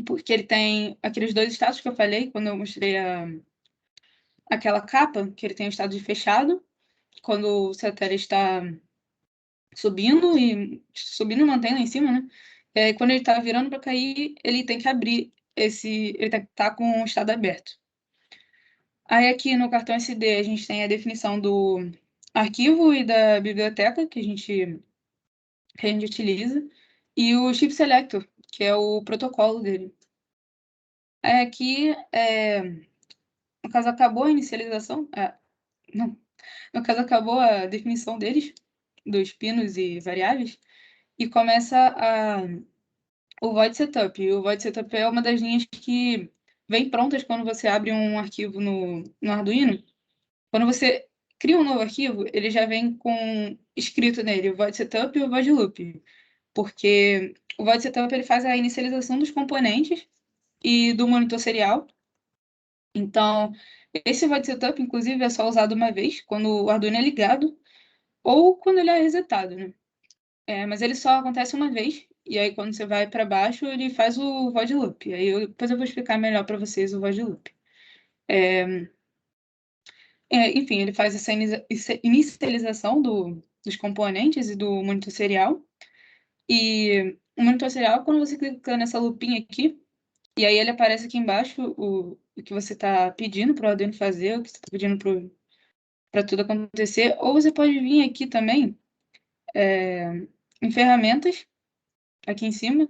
porque ele tem aqueles dois estados que eu falei quando eu mostrei aquela capa, que ele tem o estado de fechado, quando o satélite está subindo e mantém lá em cima, né? Quando ele está virando para cair, ele tem que abrir ele tem que estar com o estado aberto. Aí aqui no cartão SD a gente tem a definição do arquivo e da biblioteca que a gente utiliza, e o chip selector, que é o protocolo dele. Aí aqui, no caso, acabou a inicialização. Não. No caso, acabou a definição deles, dos pinos e variáveis, e começa o void setup. E o void setup é uma das linhas que vem prontas quando você abre um arquivo no Arduino. Quando você cria um novo arquivo, ele já vem com escrito nele o void setup e o void loop, porque o void setup ele faz a inicialização dos componentes e do monitor serial. Então, esse void setup, inclusive, é só usado uma vez, quando o Arduino é ligado ou quando ele é resetado, né? Mas ele só acontece uma vez, e aí quando você vai para baixo, ele faz o void loop. Depois eu vou explicar melhor para vocês o void loop. Enfim, ele faz essa inicialização dos componentes e do monitor serial. E o monitor serial, quando você clica nessa lupinha aqui, e aí ele aparece aqui embaixo o que você está pedindo para o Arduino fazer, o que você está pedindo para tudo acontecer. Ou você pode vir aqui também em ferramentas, aqui em cima,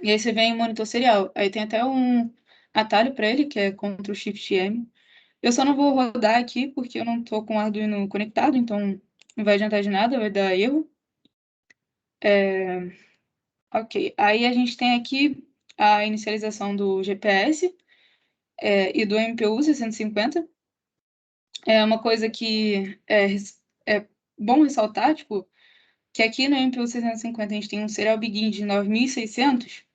e aí você vem em monitor serial. Aí tem até um atalho para ele, que é Ctrl Shift M. Eu só não vou rodar aqui porque eu não estou com o Arduino conectado, então não vai adiantar de nada, vai dar erro. Ok, aí a gente tem aqui a inicialização do GPS e do MPU 650. É uma coisa que é bom ressaltar, tipo, que aqui no MPU 650 a gente tem um serial begin de 9.600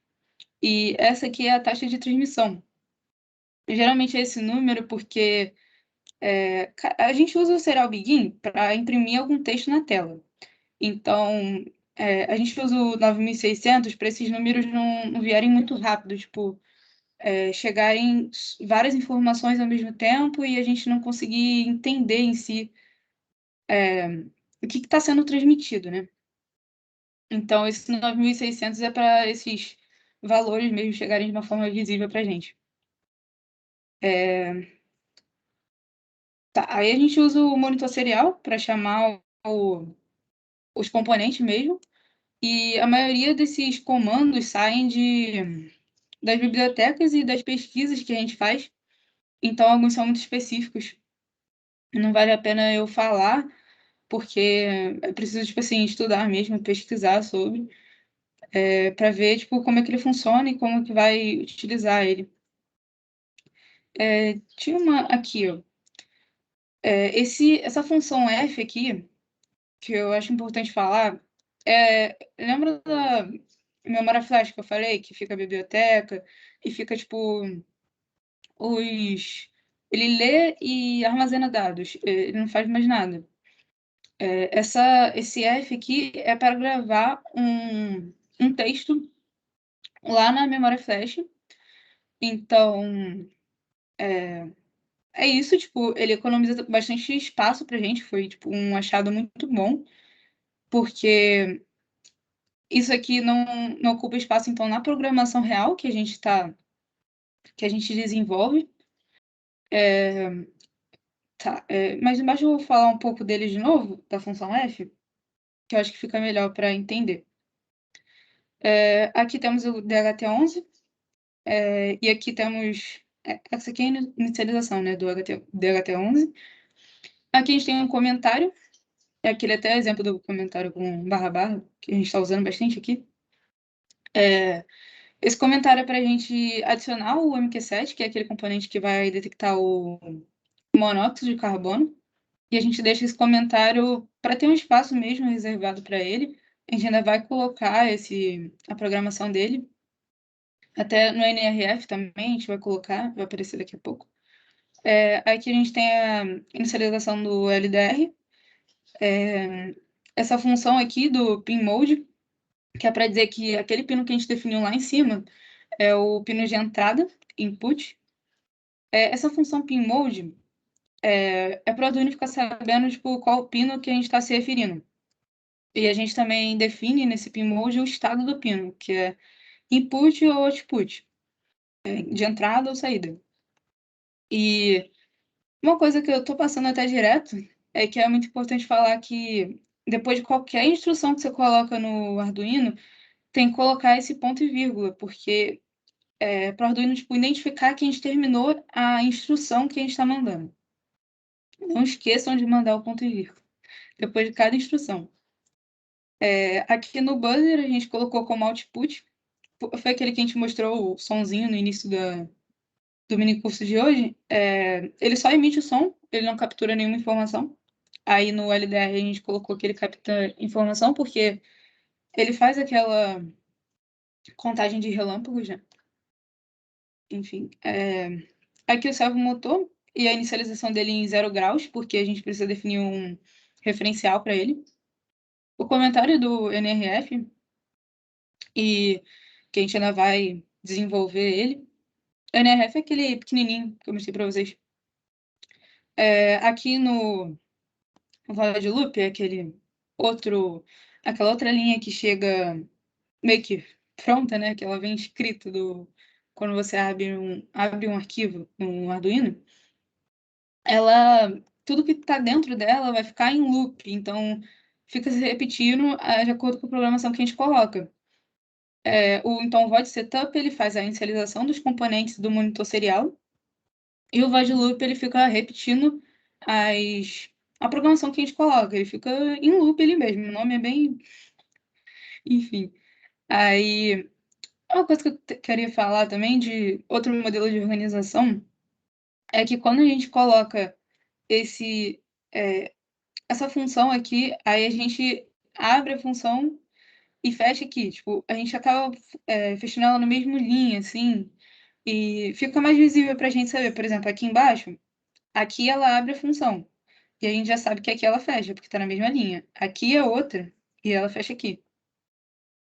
e essa aqui é a taxa de transmissão. Geralmente é esse número porque a gente usa o serial begin para imprimir algum texto na tela. Então, a gente usa o 9.600 para esses números não vierem muito rápido, tipo, chegarem várias informações ao mesmo tempo e a gente não conseguir entender em si o que está sendo transmitido, né? Então, esse 9.600 é para esses valores mesmo chegarem de uma forma visível para a gente. Tá, aí a gente usa o monitor serial para chamar os componentes mesmo, e a maioria desses comandos saem das bibliotecas e das pesquisas que a gente faz, então alguns são muito específicos. Não vale a pena eu falar, porque é preciso, tipo assim, estudar mesmo, pesquisar sobre, para ver, tipo, como é que ele funciona e como que vai utilizar ele. Tinha uma aqui, ó. Essa função F aqui, que eu acho importante falar, lembra memória flash que eu falei, que fica a biblioteca, e fica, tipo, ele lê e armazena dados, ele não faz mais nada. Esse F aqui é para gravar um texto lá na memória flash. Então, é isso, tipo, ele economiza bastante espaço pra gente, foi, tipo, um achado muito bom, porque isso aqui não ocupa espaço, então, na programação real que a gente desenvolve. Mas embaixo eu vou falar um pouco dele de novo, da função F, que eu acho que fica melhor para entender. Aqui temos o DHT11, e aqui temos... essa aqui é a inicialização, né, do DHT11. Aqui a gente tem um comentário, aquele até exemplo do comentário com //, que a gente está usando bastante aqui. Esse comentário é para a gente adicionar o MQ7, que é aquele componente que vai detectar o monóxido de carbono, e a gente deixa esse comentário para ter um espaço mesmo reservado para ele. A gente ainda vai colocar a programação dele. Até no NRF também a gente vai colocar, vai aparecer daqui a pouco. Aqui a gente tem a inicialização do LDR. Essa função aqui do pin mode, que é para dizer que aquele pino que a gente definiu lá em cima é o pino de entrada, input. Essa função pin mode é para o Arduino ficar sabendo tipo, qual pino que a gente está se referindo. E a gente também define nesse pin mode o estado do pino, que é input ou output, de entrada ou saída. E uma coisa que eu estou passando até direto é que é muito importante falar que depois de qualquer instrução que você coloca no Arduino, tem que colocar esse ponto e vírgula, porque para o Arduino tipo, identificar que a gente terminou a instrução que a gente está mandando. Não esqueçam de mandar o ponto e vírgula depois de cada instrução. Aqui no buzzer a gente colocou como output, foi aquele que a gente mostrou o sonzinho no início do mini curso de hoje. Ele só emite o som, ele não captura nenhuma informação. Aí no LDR a gente colocou que ele capta informação, porque ele faz aquela contagem de relâmpagos, né? Enfim, aqui o servomotor e a inicialização dele em 0 graus, porque a gente precisa definir um referencial para ele. O comentário do NRF, e que a gente ainda vai desenvolver ele. O NRF é aquele pequenininho que eu mostrei para vocês. Aqui no void loop é aquela outra linha que chega meio que pronta, né? Que ela vem escrita quando você abre um arquivo no Arduino. Tudo que está dentro dela vai ficar em loop, então fica se repetindo de acordo com a programação que a gente coloca. Então, o void setup ele faz a inicialização dos componentes do monitor serial, e o void loop ele fica repetindo a programação que a gente coloca. Ele fica em loop ele mesmo. O nome é bem... Enfim. Aí, uma coisa que eu queria falar também de outro modelo de organização é que quando a gente coloca essa função aqui, aí a gente abre a função e fecha aqui. Tipo, a gente acaba fechando ela no mesmo linha, assim, e fica mais visível para a gente saber. Por exemplo, aqui embaixo, aqui ela abre a função. E a gente já sabe que aqui ela fecha, porque está na mesma linha. Aqui é outra, e ela fecha aqui.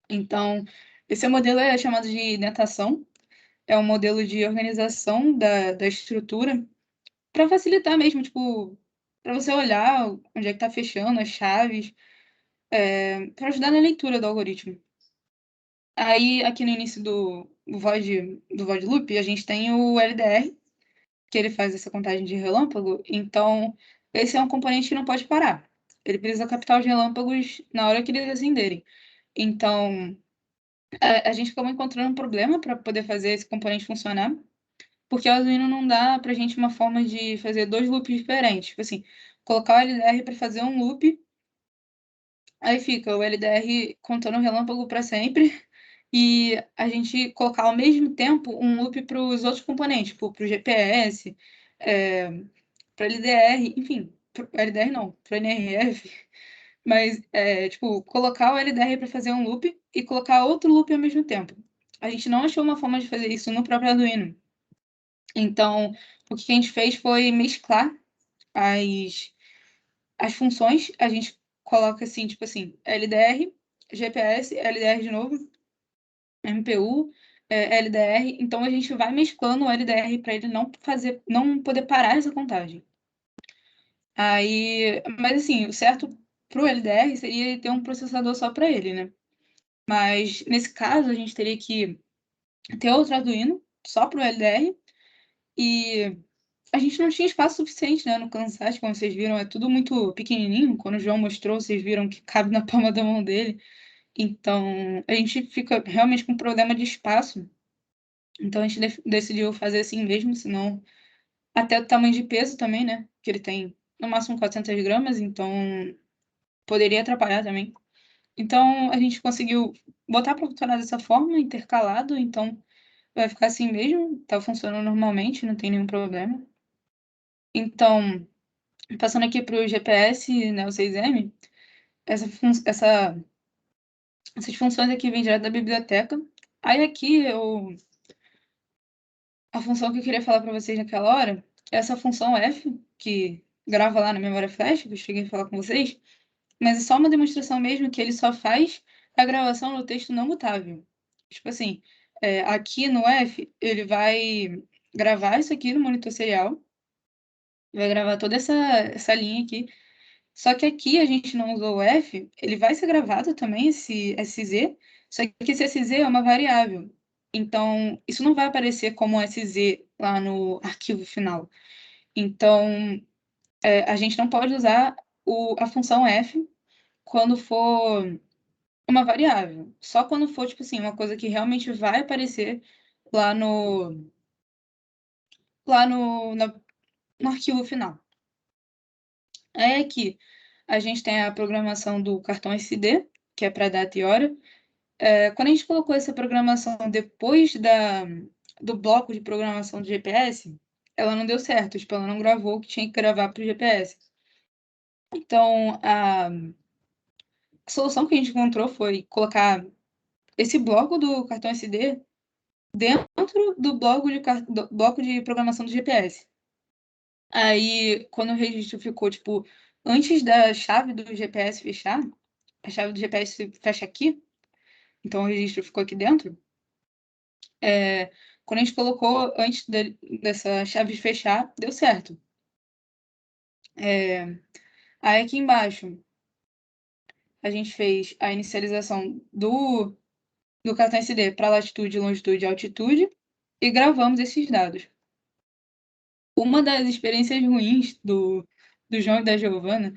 Então, esse modelo é chamado de dentação. É um modelo de organização da estrutura para facilitar mesmo, tipo, para você olhar onde é que está fechando as chaves, para ajudar na leitura do algoritmo. Aí, aqui no início do void loop, a gente tem o LDR, que ele faz essa contagem de relâmpago. Então, esse é um componente que não pode parar. Ele precisa captar os relâmpagos na hora que eles acenderem. Então, a gente acabou encontrando um problema para poder fazer esse componente funcionar, porque o Arduino não dá para a gente uma forma de fazer 2 loops diferentes. Tipo assim, colocar o LDR para fazer um loop, aí fica o LDR contando o relâmpago para sempre, e a gente colocar ao mesmo tempo um loop para os outros componentes, tipo, para o GPS, para LDR, enfim, LDR não, para NRF, Mas, tipo, colocar o LDR para fazer um loop e colocar outro loop ao mesmo tempo. A gente não achou uma forma de fazer isso no próprio Arduino. Então, o que a gente fez foi mesclar as funções. A gente coloca assim, tipo assim, LDR, GPS, LDR de novo, MPU, LDR. Então, a gente vai mesclando o LDR para ele não poder parar essa contagem. Mas assim, o certo para o LDR seria ter um processador só para ele, né? Mas nesse caso a gente teria que ter outro Arduino só para o LDR e a gente não tinha espaço suficiente, né, no Kansas, como vocês viram, é tudo muito pequenininho. Quando o João mostrou, vocês viram que cabe na palma da mão dele. Então, a gente fica realmente com problema de espaço. Então, a gente decidiu fazer assim mesmo, senão até o tamanho de peso também, né, que ele tem no máximo 400 gramas, então poderia atrapalhar também. Então, a gente conseguiu botar para funcionar dessa forma, intercalado, então vai ficar assim mesmo, tá funcionando normalmente, não tem nenhum problema. Então, passando aqui para o GPS, né, o 6M, essas funções aqui vêm direto da biblioteca. Aí aqui, a função que eu queria falar para vocês naquela hora, é essa função F, que grava lá na memória flash, que eu cheguei a falar com vocês, mas é só uma demonstração mesmo que ele só faz a gravação no texto não mutável. Tipo assim, aqui no F, ele vai gravar isso aqui no monitor serial, vai gravar toda essa linha aqui. Só que aqui a gente não usou o F, ele vai ser gravado também, esse SZ, só que esse SZ é uma variável. Então, isso não vai aparecer como SZ lá no arquivo final. Então, a gente não pode usar a função F quando for uma variável. Só quando for, tipo assim, uma coisa que realmente vai aparecer lá no arquivo final. Aí aqui a gente tem a programação do cartão SD, que é para data e hora. Quando a gente colocou essa programação depois do bloco de programação do GPS, ela não deu certo, tipo, ela não gravou o que tinha que gravar para o GPS. Então, a solução que a gente encontrou foi colocar esse bloco do cartão SD dentro do bloco de programação do GPS. Aí, quando o registro ficou, tipo, antes da chave do GPS fechar, a chave do GPS fecha aqui, então o registro ficou aqui dentro. Quando a gente colocou antes dessa chave fechar, deu certo. Aí aqui embaixo, a gente fez a inicialização do cartão SD para latitude, longitude e altitude e gravamos esses dados. Uma das experiências ruins do João e da Giovana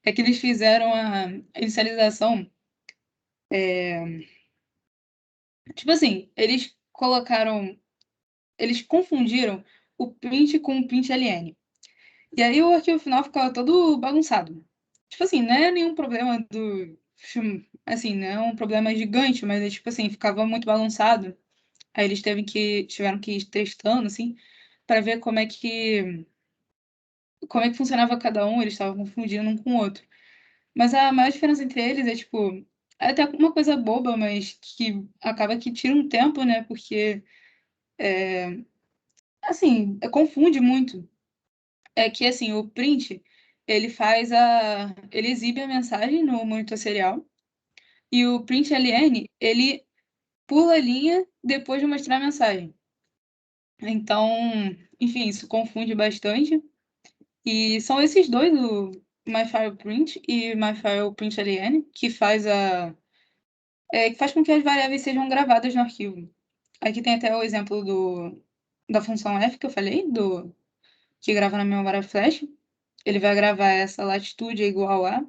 é que eles fizeram a inicialização. Tipo assim, eles confundiram o print com o print ln. E aí o arquivo final ficava todo bagunçado. Tipo assim, não é nenhum problema assim, não é um problema gigante, mas tipo assim, ficava muito bagunçado. Aí eles tiveram que ir testando, assim, para ver como é que funcionava cada um, eles estavam confundindo um com o outro. Mas a maior diferença entre eles é, tipo, é até uma coisa boba, mas que acaba que tira um tempo, né? Porque, assim, confunde muito. É que, assim, o print, ele exibe a mensagem no monitor serial, e o print ln, ele pula a linha depois de mostrar a mensagem. Então, enfim, isso confunde bastante. E são esses dois, o MyFilePrint e MyFilePrintLN, que faz com que as variáveis sejam gravadas no arquivo. Aqui tem até o exemplo da função F que eu falei, que grava na memória flash. Ele vai gravar essa latitude igual a,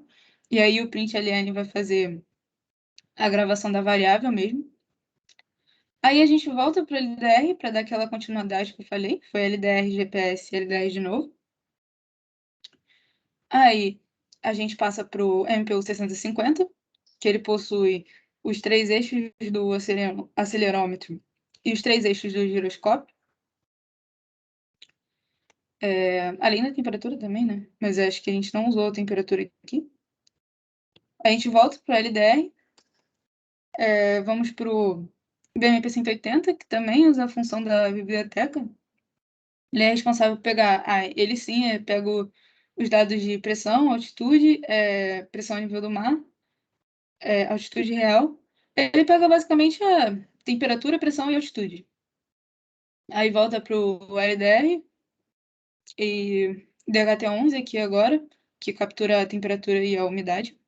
e aí o println vai fazer a gravação da variável mesmo. Aí a gente volta para o LDR para dar aquela continuidade que eu falei, que foi LDR, GPS e LDR de novo. Aí a gente passa para o MPU 650, que ele possui os 3 eixos do acelerômetro e os 3 eixos do giroscópio. Além da temperatura também, né? Mas acho que a gente não usou a temperatura aqui. A gente volta para o LDR, vamos para o BMP 180, que também usa a função da biblioteca. Ele é responsável por pegar, ele sim, pega os dados de pressão, altitude, pressão a nível do mar, altitude real. Ele pega basicamente a temperatura, pressão e altitude. Aí volta para o LDR e DHT11 aqui agora, que captura a temperatura e a umidade.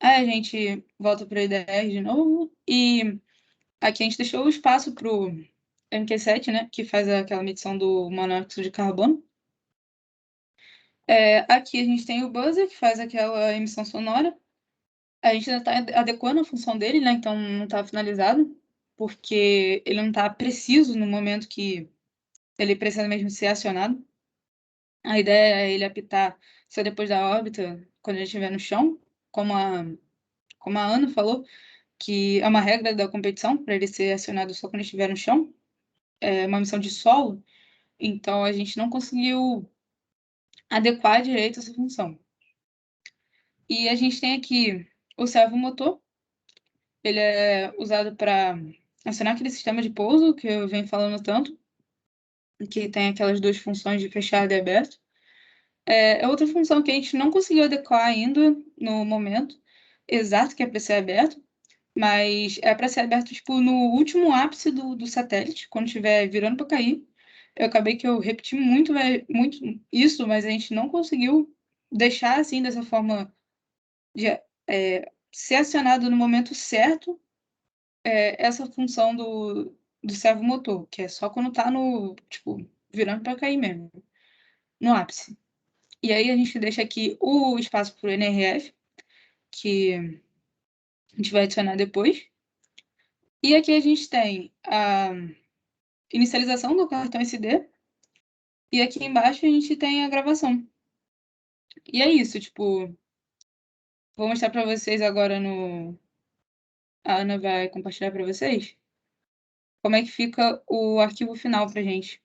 Aí a gente volta para o LDR de novo e aqui a gente deixou o espaço para o MQ7, né, que faz aquela medição do monóxido de carbono. Aqui a gente tem o buzzer, que faz aquela emissão sonora. A gente ainda está adequando a função dele, né? Então não está finalizado, porque ele não está preciso no momento que ele precisa mesmo ser acionado. A ideia é ele apitar só depois da órbita, quando ele estiver no chão, como a Ana falou, que é uma regra da competição, para ele ser acionado só quando ele estiver no chão. É uma missão de solo, então a gente não conseguiu adequar direito essa função. E a gente tem aqui o servomotor. Ele é usado para acionar aquele sistema de pouso que eu venho falando tanto, que tem aquelas duas funções de fechado e aberto. É outra função que a gente não conseguiu adequar ainda no momento exato, que é para ser aberto, mas é para ser aberto tipo, no último ápice do satélite, quando estiver virando para cair. Eu acabei que eu repeti muito isso, mas a gente não conseguiu deixar assim dessa forma de ser acionado no momento certo essa função do servomotor, que é só quando tá no, tipo, virando para cair mesmo, no ápice. E aí a gente deixa aqui o espaço para o NRF, que a gente vai adicionar depois. E aqui a gente tem a inicialização do cartão SD, e aqui embaixo a gente tem a gravação. E é isso, tipo, vou mostrar para vocês agora no... A Ana vai compartilhar para vocês como é que fica o arquivo final pra gente.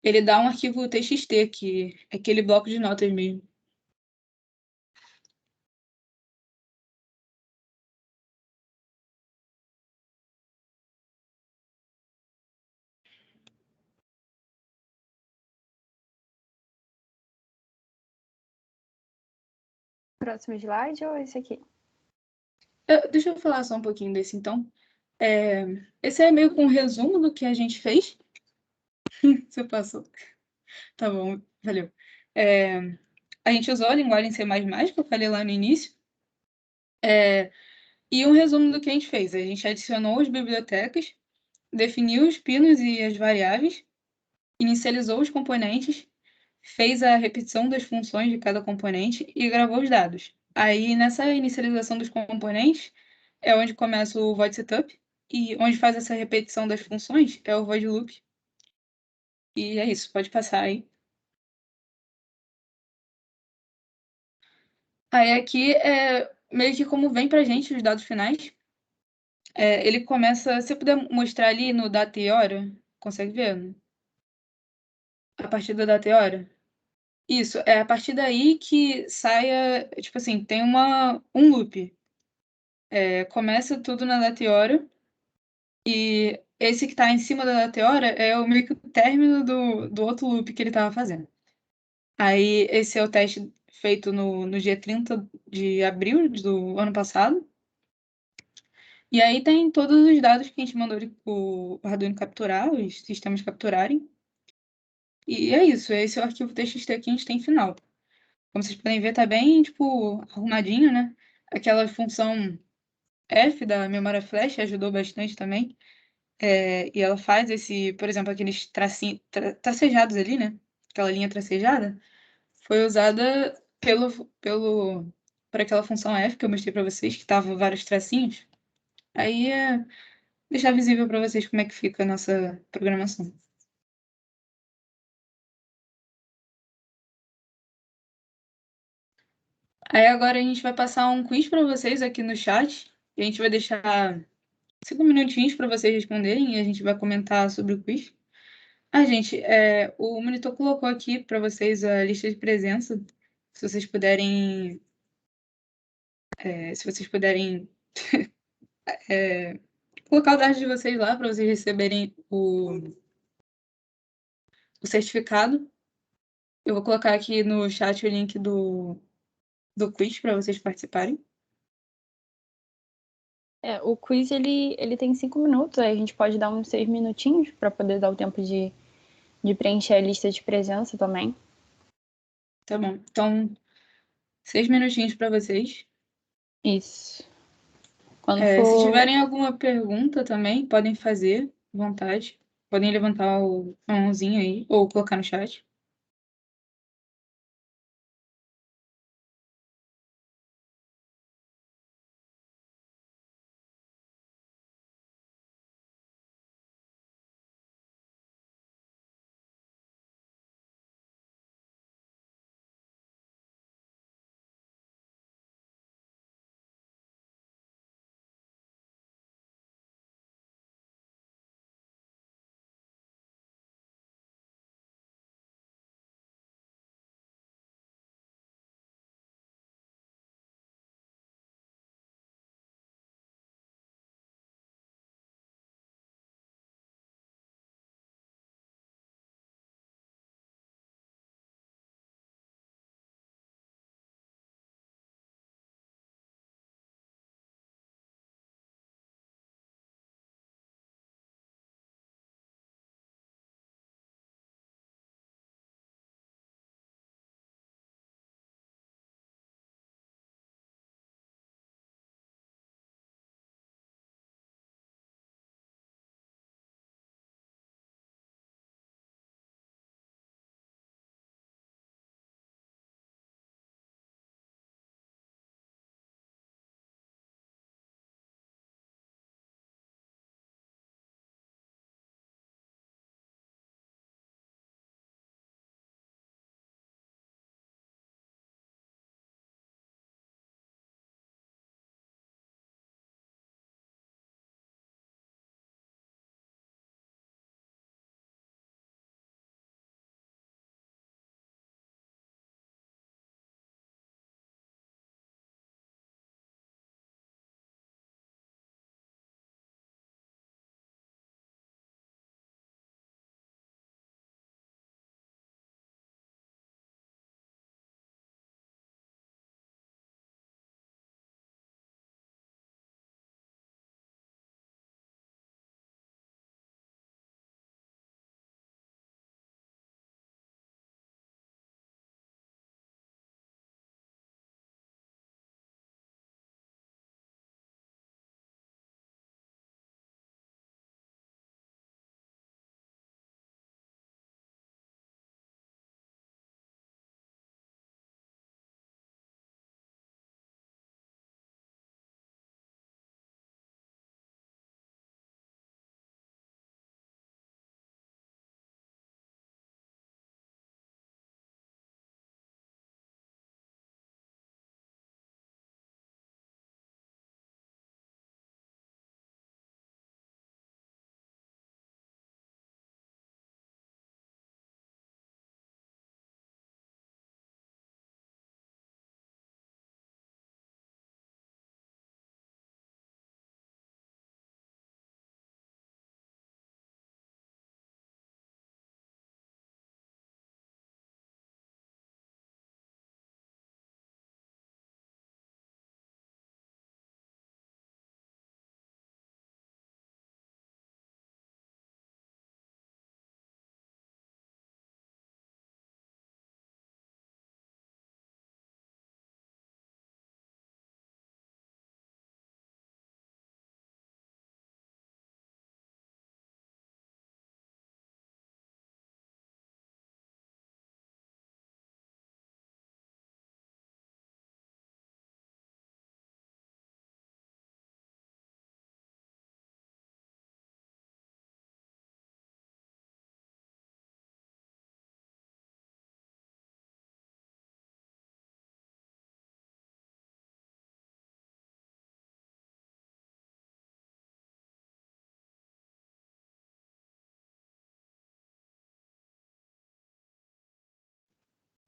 Ele dá um arquivo TXT, que é aquele bloco de notas mesmo. Próximo slide ou esse aqui? Deixa eu falar só um pouquinho desse, então. Esse é meio que um resumo do que a gente fez. Você passou. Tá bom, valeu. A gente usou a linguagem C++, que eu falei lá no início. E um resumo do que a gente fez. A gente adicionou as bibliotecas, definiu os pinos e as variáveis, inicializou os componentes, fez a repetição das funções de cada componente e gravou os dados. Aí, nessa inicialização dos componentes, é onde começa o void setup, e onde faz essa repetição das funções é o void loop. E é isso, pode passar aí. Aí aqui é meio que como vem pra gente os dados finais. Ele começa, se eu puder mostrar ali no data e hora, consegue ver? Né? A partir da data e hora? Isso, é a partir daí que saia, tipo assim, tem um loop. Começa tudo na data e hora, e esse que está em cima da data e hora é o meio que o término do outro loop que ele estava fazendo. Aí, esse é o teste feito no dia 30 de abril do ano passado. E aí tem todos os dados que a gente mandou o Arduino capturar, os sistemas capturarem. E é isso, esse é o arquivo TXT que a gente tem final. Como vocês podem ver, tá bem, tipo, arrumadinho, né? Aquela função F da memória flash ajudou bastante também. E ela faz por exemplo, aqueles tracinhos, tracejados ali, né? Aquela linha tracejada, foi usada por aquela função F que eu mostrei para vocês, que tava vários tracinhos. Aí deixar visível para vocês como é que fica a nossa programação. Aí agora a gente vai passar um quiz para vocês aqui no chat. E a gente vai deixar 5 minutinhos para vocês responderem e a gente vai comentar sobre o quiz. Gente, o monitor colocou aqui para vocês a lista de presença Se vocês puderem, se vocês puderem colocar o dado de vocês lá para vocês receberem o certificado. Eu vou colocar aqui no chat o link do quiz para vocês participarem. O quiz, ele tem 5 minutos, aí a gente pode dar uns 6 minutinhos para poder dar o tempo de preencher a lista de presença também. Tá bom. Então, 6 minutinhos para vocês. Isso. Quando Se for... tiverem alguma pergunta também, podem fazer à vontade. Podem levantar a mãozinha aí ou colocar no chat.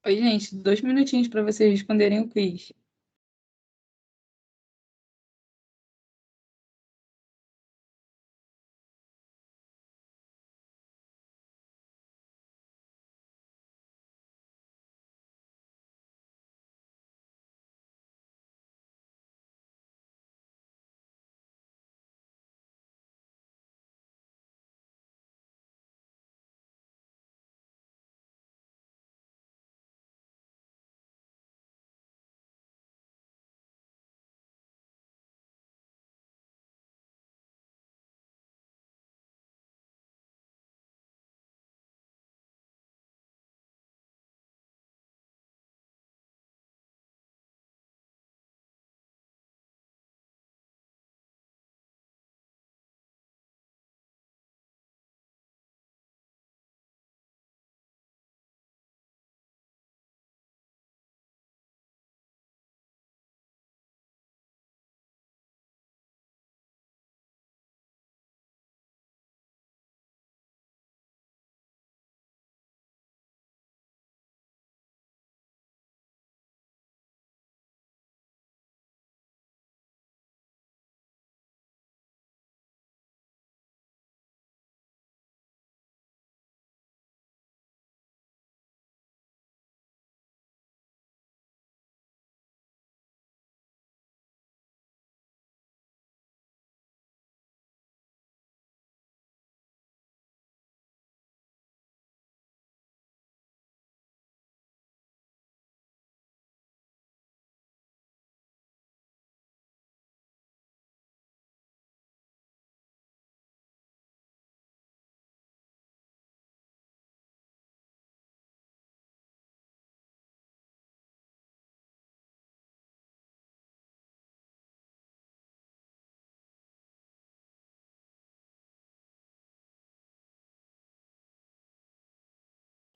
Oi, gente, 2 minutinhos para vocês responderem o quiz.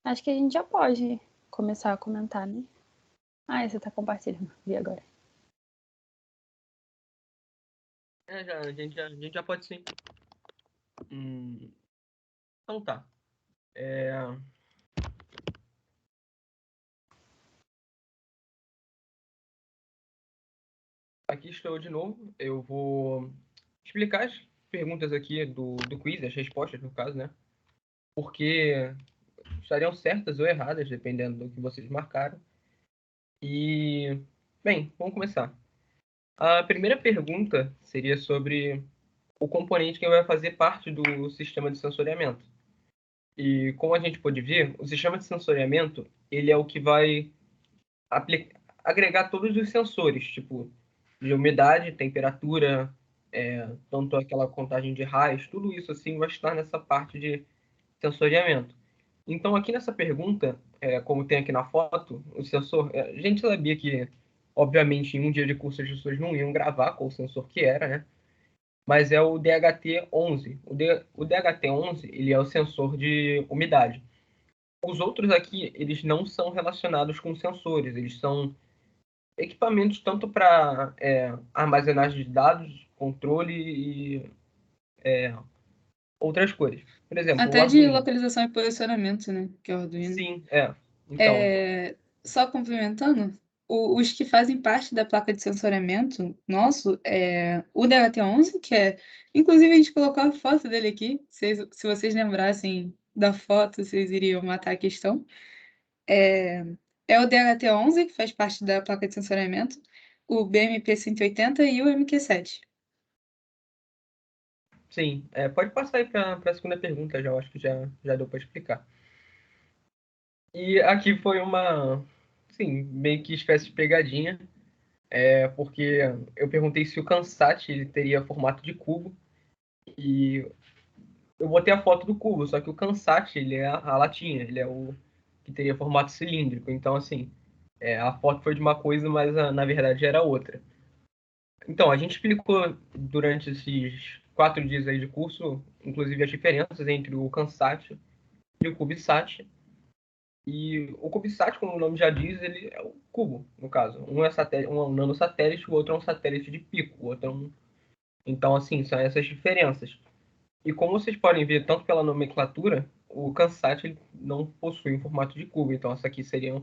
Acho que a gente já pode começar a comentar, né? Ah, você tá compartilhando. Vi agora. A gente já pode sim. Então tá. Aqui estou eu de novo. Eu vou explicar as perguntas aqui do quiz, as respostas, no caso, né? Porque estariam certas ou erradas, dependendo do que vocês marcaram. E, bem, vamos começar. A primeira pergunta seria sobre o componente que vai fazer parte do sistema de sensoriamento. E como a gente pode ver, o sistema de sensoriamento, ele é o que vai agregar todos os sensores, tipo de umidade, temperatura, tanto aquela contagem de raios, tudo isso assim vai estar nessa parte de sensoriamento. Então aqui nessa pergunta, como tem aqui na foto, o sensor, a gente sabia que, obviamente, em um dia de curso as pessoas não iam gravar qual sensor que era, né? Mas é o DHT-11. O DHT-11, ele é o sensor de umidade. Os outros aqui, eles não são relacionados com sensores, eles são equipamentos tanto para armazenagem de dados, controle e outras coisas. Por exemplo, o Até de Arduino. localização e posicionamento, né? Que é o Arduino. Sim, Então, Só complementando, os que fazem parte da placa de sensoriamento nosso é o DHT-11, que é... Inclusive, a gente colocou a foto dele aqui. Se vocês lembrassem da foto, vocês iriam matar a questão. É o DHT-11, que faz parte da placa de sensoriamento, o BMP-180 e o MQ-7. sim, pode passar aí para a segunda pergunta, já eu acho que já deu para explicar. E aqui foi uma, sim, meio que espécie de pegadinha, porque eu perguntei se o Kansat ele teria formato de cubo, e eu botei a foto do cubo, só que o Kansat ele é a latinha, ele é o que teria formato cilíndrico. Então, assim, a foto foi de uma coisa, mas na verdade era outra. Então, a gente explicou durante esses 4 dias aí de curso, inclusive as diferenças entre o Kansat e o CubeSat. E o CubeSat, como o nome já diz, ele é o cubo, no caso. Um é um nanosatélite, o outro é um satélite de pico, o outro é um... Então, assim, são essas diferenças. E como vocês podem ver, tanto pela nomenclatura, o Kansat ele não possui um formato de cubo. Então, essa aqui seria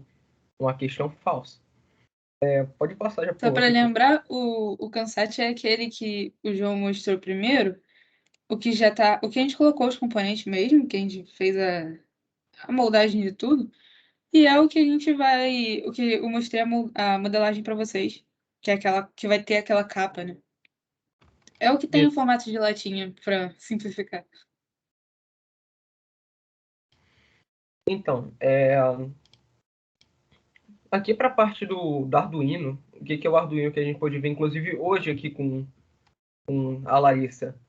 uma questão falsa. Pode passar já Só por para outra. lembrar, o Kansat é aquele que o João mostrou primeiro, o que já tá, o que a gente colocou os componentes mesmo, que a gente fez a moldagem de tudo, e é o que a gente vai, o que eu mostrei a modelagem para vocês, que é aquela que vai ter aquela capa, né? É o que tem o Isso. formato de latinha, para simplificar. Então, aqui para a parte do Arduino, o que é o Arduino que a gente pode ver, inclusive hoje aqui com a Larissa.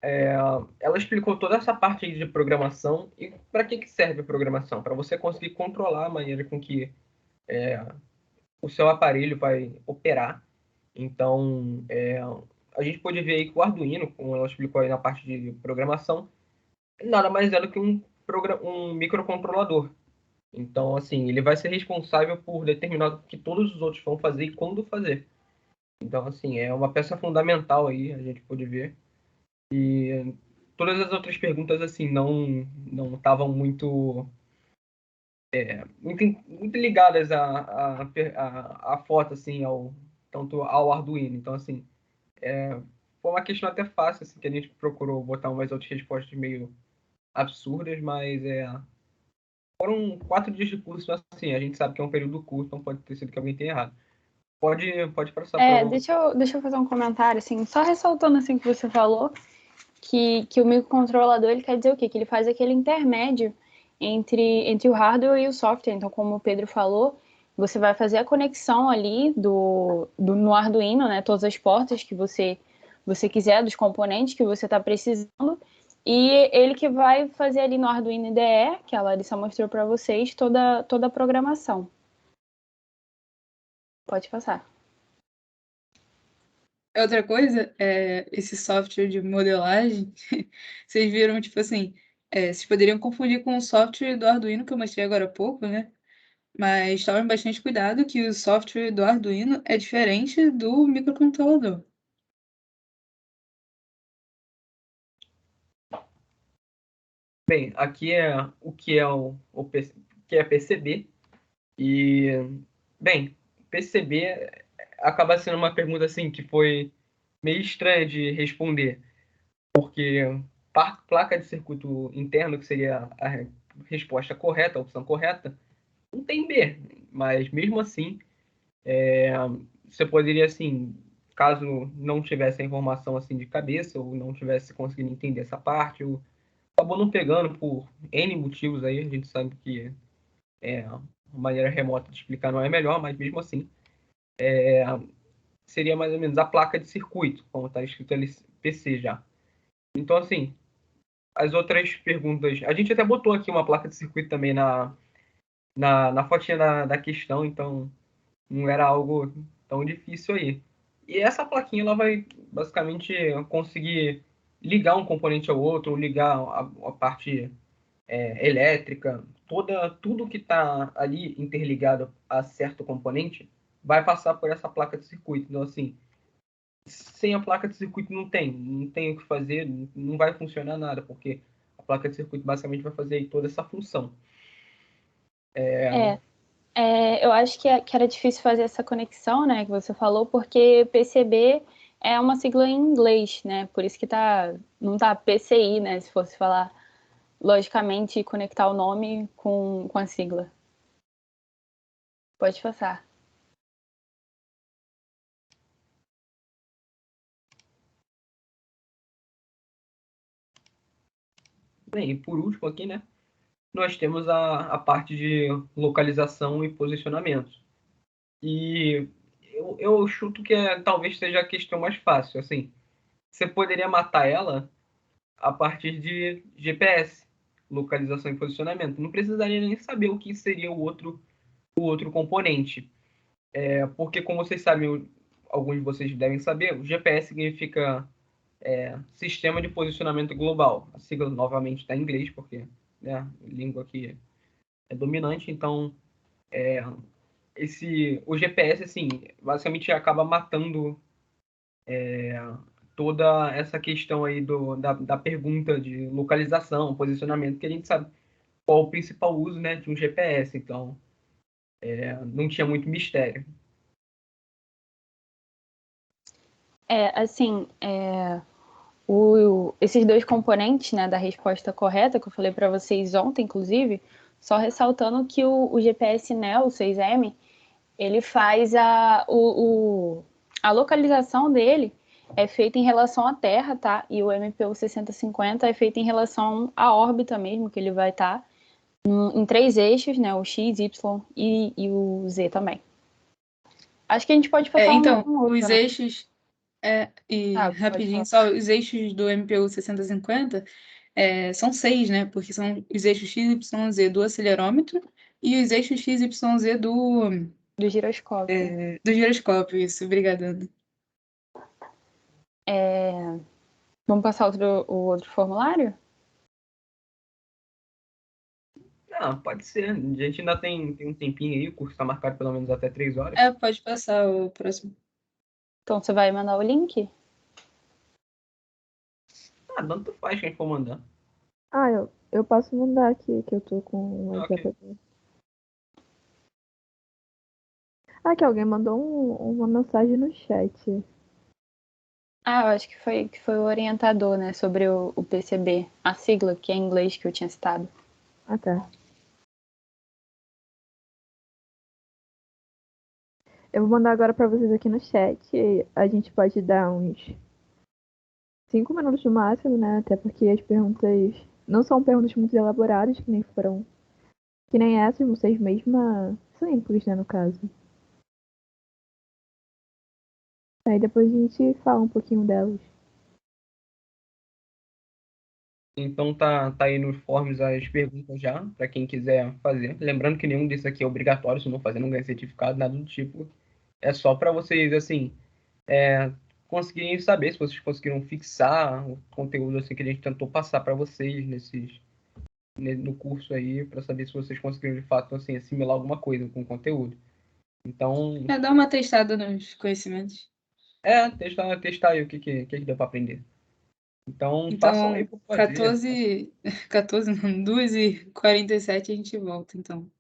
Ela explicou toda essa parte aí de programação e para que serve a programação? Para você conseguir controlar a maneira com que o seu aparelho vai operar. Então, a gente pode ver aí que o Arduino, como ela explicou aí na parte de programação, nada mais é do que um microcontrolador. Então, assim, ele vai ser responsável por determinar o que todos os outros vão fazer e quando fazer. Então, assim, é uma peça fundamental aí, a gente pode ver. E todas as outras perguntas, assim, não estavam muito ligadas à foto, assim, tanto ao Arduino. Então, assim, foi uma questão até fácil, assim, que a gente procurou botar umas outras respostas meio absurdas, mas foram 4 dias de curso, assim, a gente sabe que é um período curto, então pode ter sido que alguém tenha errado. Pode passar para o... Deixa eu fazer um comentário, assim, só ressaltando assim que você falou, que o microcontrolador ele quer dizer o quê? Que ele faz aquele intermédio entre o hardware e o software. Então, como o Pedro falou, você vai fazer a conexão ali no Arduino, né? Todas as portas que você quiser, dos componentes que você está precisando. E ele que vai fazer ali no Arduino IDE, que a Larissa mostrou para vocês, toda a programação. Pode passar. Outra coisa, esse software de modelagem, vocês viram, tipo assim, vocês poderiam confundir com o software do Arduino que eu mostrei agora há pouco, né? Mas tomem bastante cuidado que o software do Arduino é diferente do microcontrolador. Bem, aqui é o que é que é PCB. E, bem, PCB acaba sendo uma pergunta assim que foi meio estranha de responder, porque placa de circuito interno, que seria a resposta correta, a opção correta, não tem B, mas mesmo assim, você poderia, assim, caso não tivesse a informação assim de cabeça, ou não tivesse conseguindo entender essa parte, ou acabou não pegando por N motivos aí, a gente sabe que uma maneira remota de explicar não é melhor, mas mesmo assim, seria mais ou menos a placa de circuito, como está escrito ali PC já. Então, assim, as outras perguntas. A gente até botou aqui uma placa de circuito também na fotinha da questão, então não era algo tão difícil aí. E essa plaquinha ela vai basicamente conseguir ligar um componente ao outro, ligar a parte elétrica, tudo que está ali interligado a certo componente vai passar por essa placa de circuito. Então, assim, sem a placa de circuito não tem o que fazer, não vai funcionar nada, porque a placa de circuito basicamente vai fazer aí toda essa função. Eu acho que era difícil fazer essa conexão, né, que você falou, porque PCB é uma sigla em inglês, né, por isso que não tá PCI, né, se fosse falar logicamente e conectar o nome com a sigla. Pode passar. Bem, e por último aqui, né, nós temos a parte de localização e posicionamento. E eu chuto que talvez seja a questão mais fácil. Assim, você poderia matar ela a partir de GPS, localização e posicionamento. Não precisaria nem saber o que seria o outro componente. Porque, como vocês sabem, alguns de vocês devem saber, o GPS significa Sistema de Posicionamento Global. A sigla, novamente, está em inglês, porque né, a língua aqui é dominante. Então, o GPS, assim, basicamente acaba matando toda essa questão aí da pergunta de localização, posicionamento, que a gente sabe qual o principal uso, né, de um GPS. Então, não tinha muito mistério. Assim, esses dois componentes, né, da resposta correta, que eu falei para vocês ontem, inclusive, só ressaltando que o GPS Neo 6M, ele faz a localização dele é feita em relação à Terra, tá? E o MPU 6050 é feito em relação à órbita mesmo, que ele vai estar em 3 eixos, né? O X, Y e o Z também. Acho que a gente pode passar Então, um outro, os né? eixos, e Ah, pode rapidinho, falar. só os eixos do MPU 6050 são 6, né? Porque são os eixos X, Y, Z do acelerômetro e os eixos X, Y, Z Do giroscópio. do giroscópio. Isso, obrigada, Ana. Vamos passar o outro formulário? Ah, pode ser. A gente ainda tem um tempinho aí, o curso está marcado pelo menos até 3 horas. Pode passar o próximo. Então você vai mandar o link? Ah, tanto faz quem for mandar. Ah, eu posso mandar aqui, que eu tô com o WhatsApp Ok. aberto. Ah, que alguém mandou uma mensagem no chat. Ah, eu acho que foi o orientador, né, sobre o PCB, a sigla, que é em inglês que eu tinha citado. Ah, tá. Eu vou mandar agora pra vocês aqui no chat. A gente pode dar uns 5 minutos no máximo, né? Até porque as perguntas não são perguntas muito elaboradas, que nem essas, vocês mesma simples, né, no caso. Aí depois a gente fala um pouquinho delas. Então tá aí nos forms as perguntas já, para quem quiser fazer. Lembrando que nenhum desses aqui é obrigatório, se não fazer, não ganha certificado, nada do tipo. É só para vocês, assim, conseguirem saber se vocês conseguiram fixar o conteúdo assim, que a gente tentou passar para vocês no curso aí, para saber se vocês conseguiram de fato assim, assimilar alguma coisa com o conteúdo. Então, Dar uma testada nos conhecimentos. testar aí o que deu para aprender. Então, façam aí Então, por fazer. 14 não, 2h47 a gente volta, então.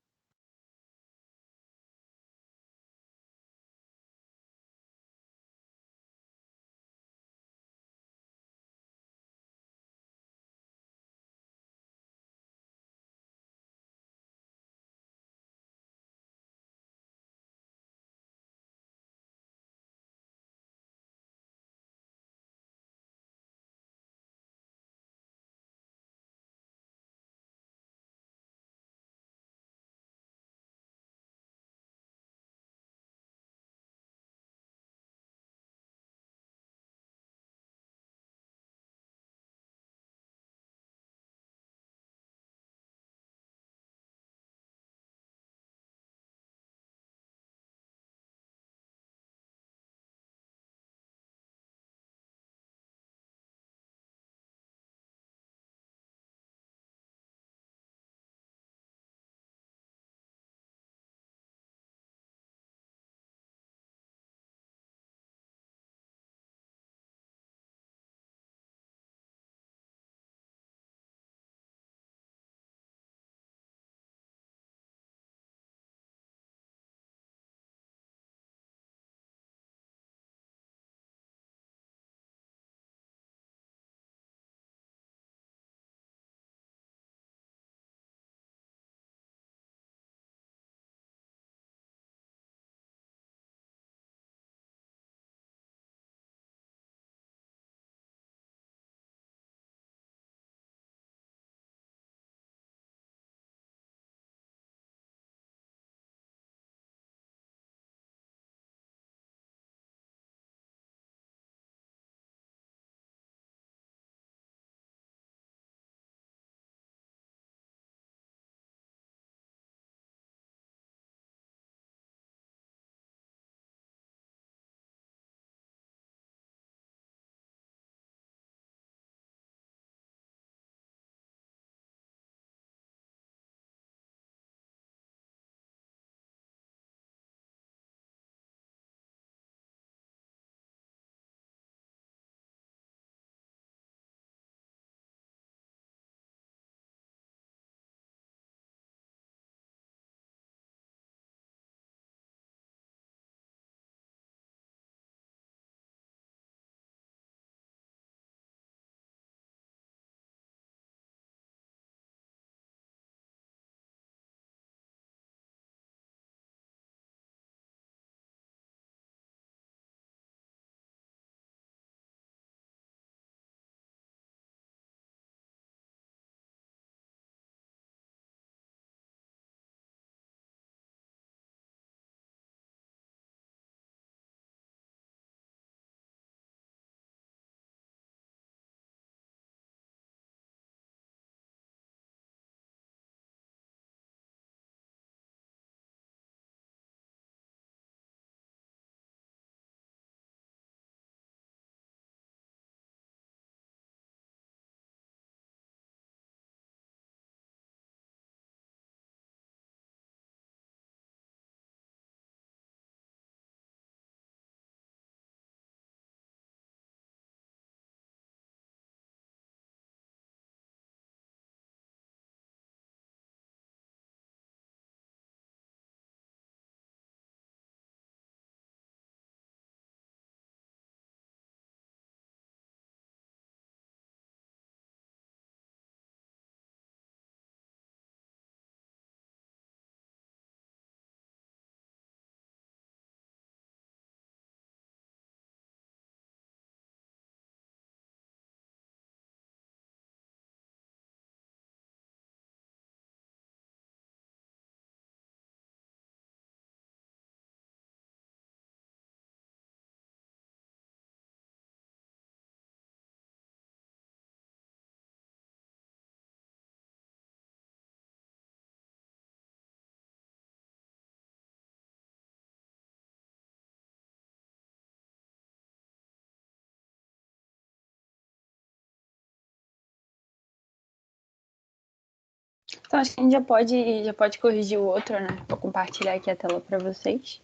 Então, acho que a gente já pode corrigir o outro, né? Vou compartilhar aqui a tela para vocês.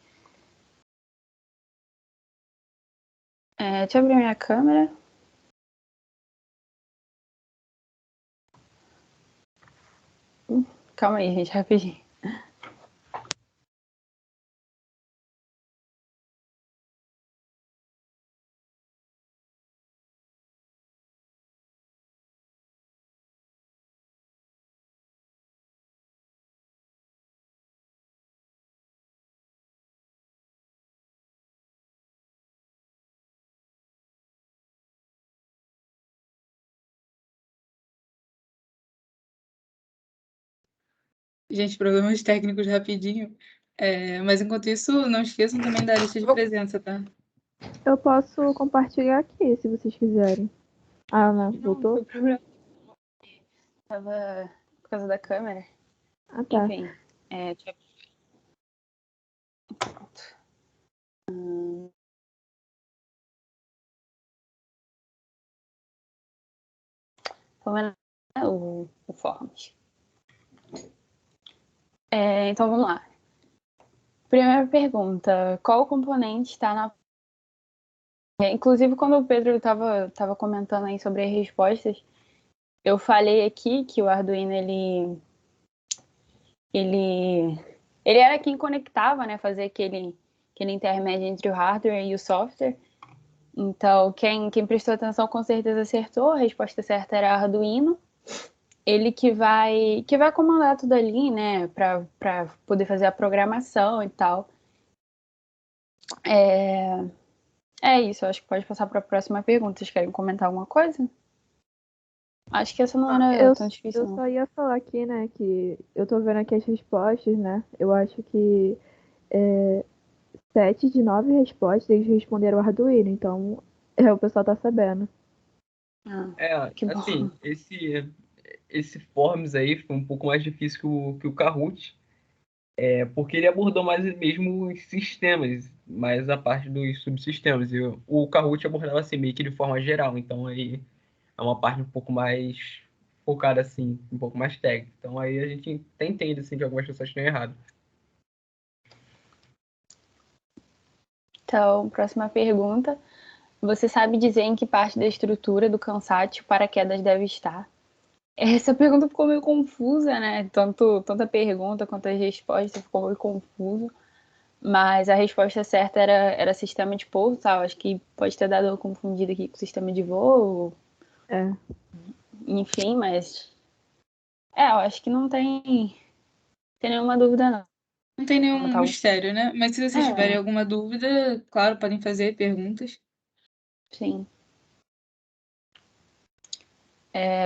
Deixa eu abrir minha câmera. Calma aí, gente, rapidinho. Gente, problemas técnicos rapidinho. Mas enquanto isso, não esqueçam também da lista de presença, tá? Eu posso compartilhar aqui, se vocês quiserem. Ah, não, Não, voltou? foi problema. Tava por causa da câmera. Ah, tá. Enfim, deixa eu... Pronto. Como é o Forms. Então, vamos lá. Primeira pergunta. Qual componente está na... Inclusive, quando o Pedro estava comentando aí sobre as respostas, eu falei aqui que o Arduino, ele era quem conectava, né? Fazia aquele intermédio entre o hardware e o software. Então, quem prestou atenção com certeza acertou. A resposta certa era Arduino. Ele que vai comandar tudo ali, né? Para poder fazer a programação e tal. É isso, acho que pode passar para a próxima pergunta. Vocês querem comentar alguma coisa? Acho que essa não era tão difícil, Eu não. só ia falar aqui, né, que eu tô vendo aqui as respostas, né? Eu acho que 7 de 9 respostas eles responderam Arduino, então o pessoal tá sabendo. Que bom. Assim, esse Forms aí foi um pouco mais difícil que o Kahoot, porque ele abordou mais mesmo os sistemas, mais a parte dos subsistemas. E o Kahoot abordava assim, meio que de forma geral, então aí é uma parte um pouco mais focada assim, um pouco mais técnica. Então aí a gente até entende assim, que algumas pessoas estão erradas. Então, próxima pergunta. Você sabe dizer em que parte da estrutura do Kansat o paraquedas deve estar? Essa pergunta ficou meio confusa, né? Tanto a pergunta quanto as respostas ficou meio confuso. Mas a resposta certa era sistema de pouso, tá? Acho que pode ter dado uma confundida aqui com sistema de voo. É. Enfim, mas... eu acho que não tem nenhuma dúvida, não. Não tem nenhum Tá. mistério, né? Mas se vocês tiverem alguma dúvida, claro, podem fazer perguntas. Sim.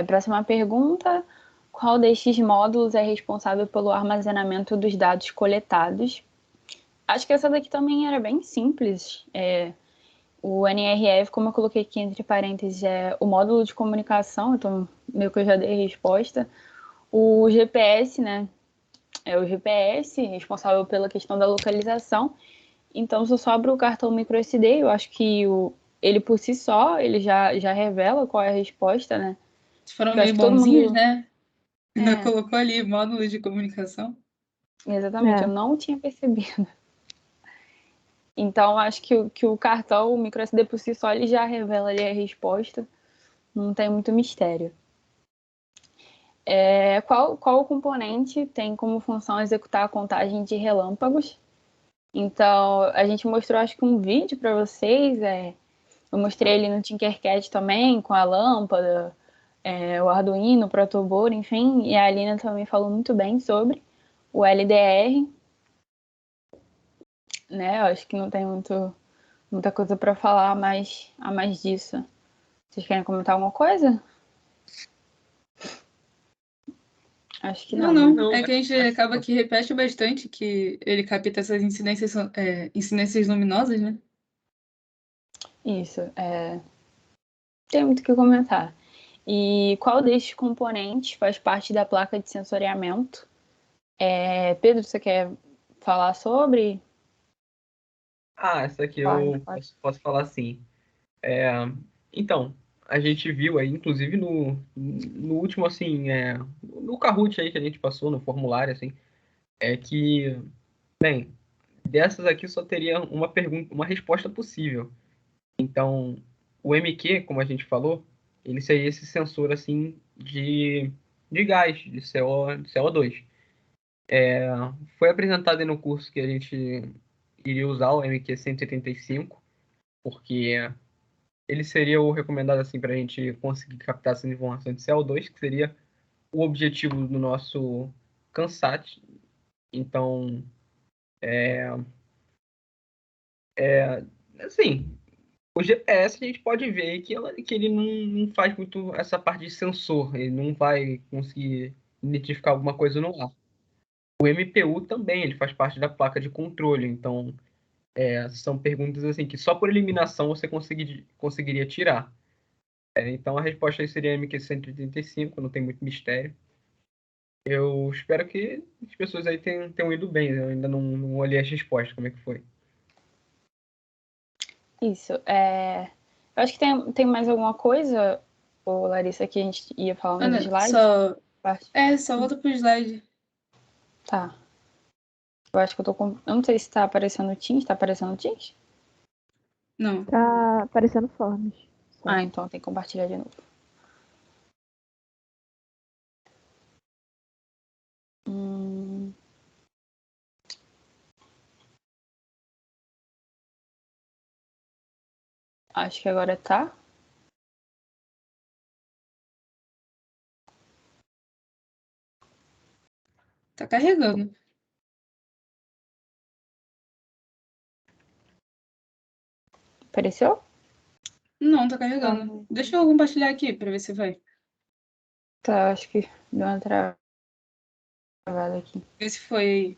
Próxima pergunta. Qual destes módulos é responsável pelo armazenamento dos dados coletados? Acho que essa daqui também era bem simples. O NRF, como eu coloquei aqui entre parênteses, é o módulo de comunicação, então meio que eu já dei a resposta. O GPS, né? É o GPS, responsável pela questão da localização. Então, só sobra o cartão microSD. Eu acho que ele por si só, ele já revela qual é a resposta, né? Foram Eu acho meio que todo bonzinhos, mundo... né? Ainda colocou ali módulo de comunicação. Exatamente, eu não tinha percebido. Então, acho que o cartão, o microSD por si só, ele já revela ali a resposta. Não tem muito mistério. Qual componente tem como função executar a contagem de relâmpagos? Então, a gente mostrou, acho que um vídeo para vocês. Eu mostrei ele no Tinkercad também, com a lâmpada, o Arduino, o protoboard, enfim. E a Alina também falou muito bem sobre o LDR. Né? Eu acho que não tem muita coisa para falar a mais disso. Vocês querem comentar alguma coisa? Acho que não. Não. É que a gente acaba que repete bastante que ele capta essas incidências luminosas, né? Isso. Tem muito o que comentar. E qual destes componentes faz parte da placa de sensoriamento? Pedro, você quer falar sobre? Essa aqui eu posso falar assim. Então, a gente viu aí, inclusive no último, assim, no Kahoot aí que a gente passou, no formulário, assim, é que, bem, dessas aqui só teria uma pergunta, uma resposta possível. Então, o MQ, como a gente falou, ele seria esse sensor, assim, de gás, de CO2. Foi apresentado aí no curso que a gente iria usar o MQ-185, porque ele seria o recomendado assim para a gente conseguir captar essas informações de CO2, que seria o objetivo do nosso CANSAT. Então, assim, o GPS a gente pode ver que ele não faz muito essa parte de sensor, ele não vai conseguir identificar alguma coisa no ar. O MPU também, ele faz parte da placa de controle, então são perguntas assim que só por eliminação você conseguiria tirar. Então a resposta aí seria MQ-185, não tem muito mistério. Eu espero que as pessoas aí tenham ido bem, né? Eu ainda não olhei as respostas, como é que foi. Isso. Eu acho que tem mais alguma coisa, ô Larissa, que a gente ia falar nos Ana, slides? só volta pro slide. Tá. Eu acho que eu tô com. Eu não sei se tá aparecendo o Teams. Tá aparecendo o Teams? Não. Tá aparecendo formas. Só. Ah, então tem que compartilhar de novo. Acho que agora tá. Tá carregando. Apareceu? Não, tá carregando. Deixa eu compartilhar aqui pra ver se vai. Tá, acho que deu uma travada aqui. Ver se foi.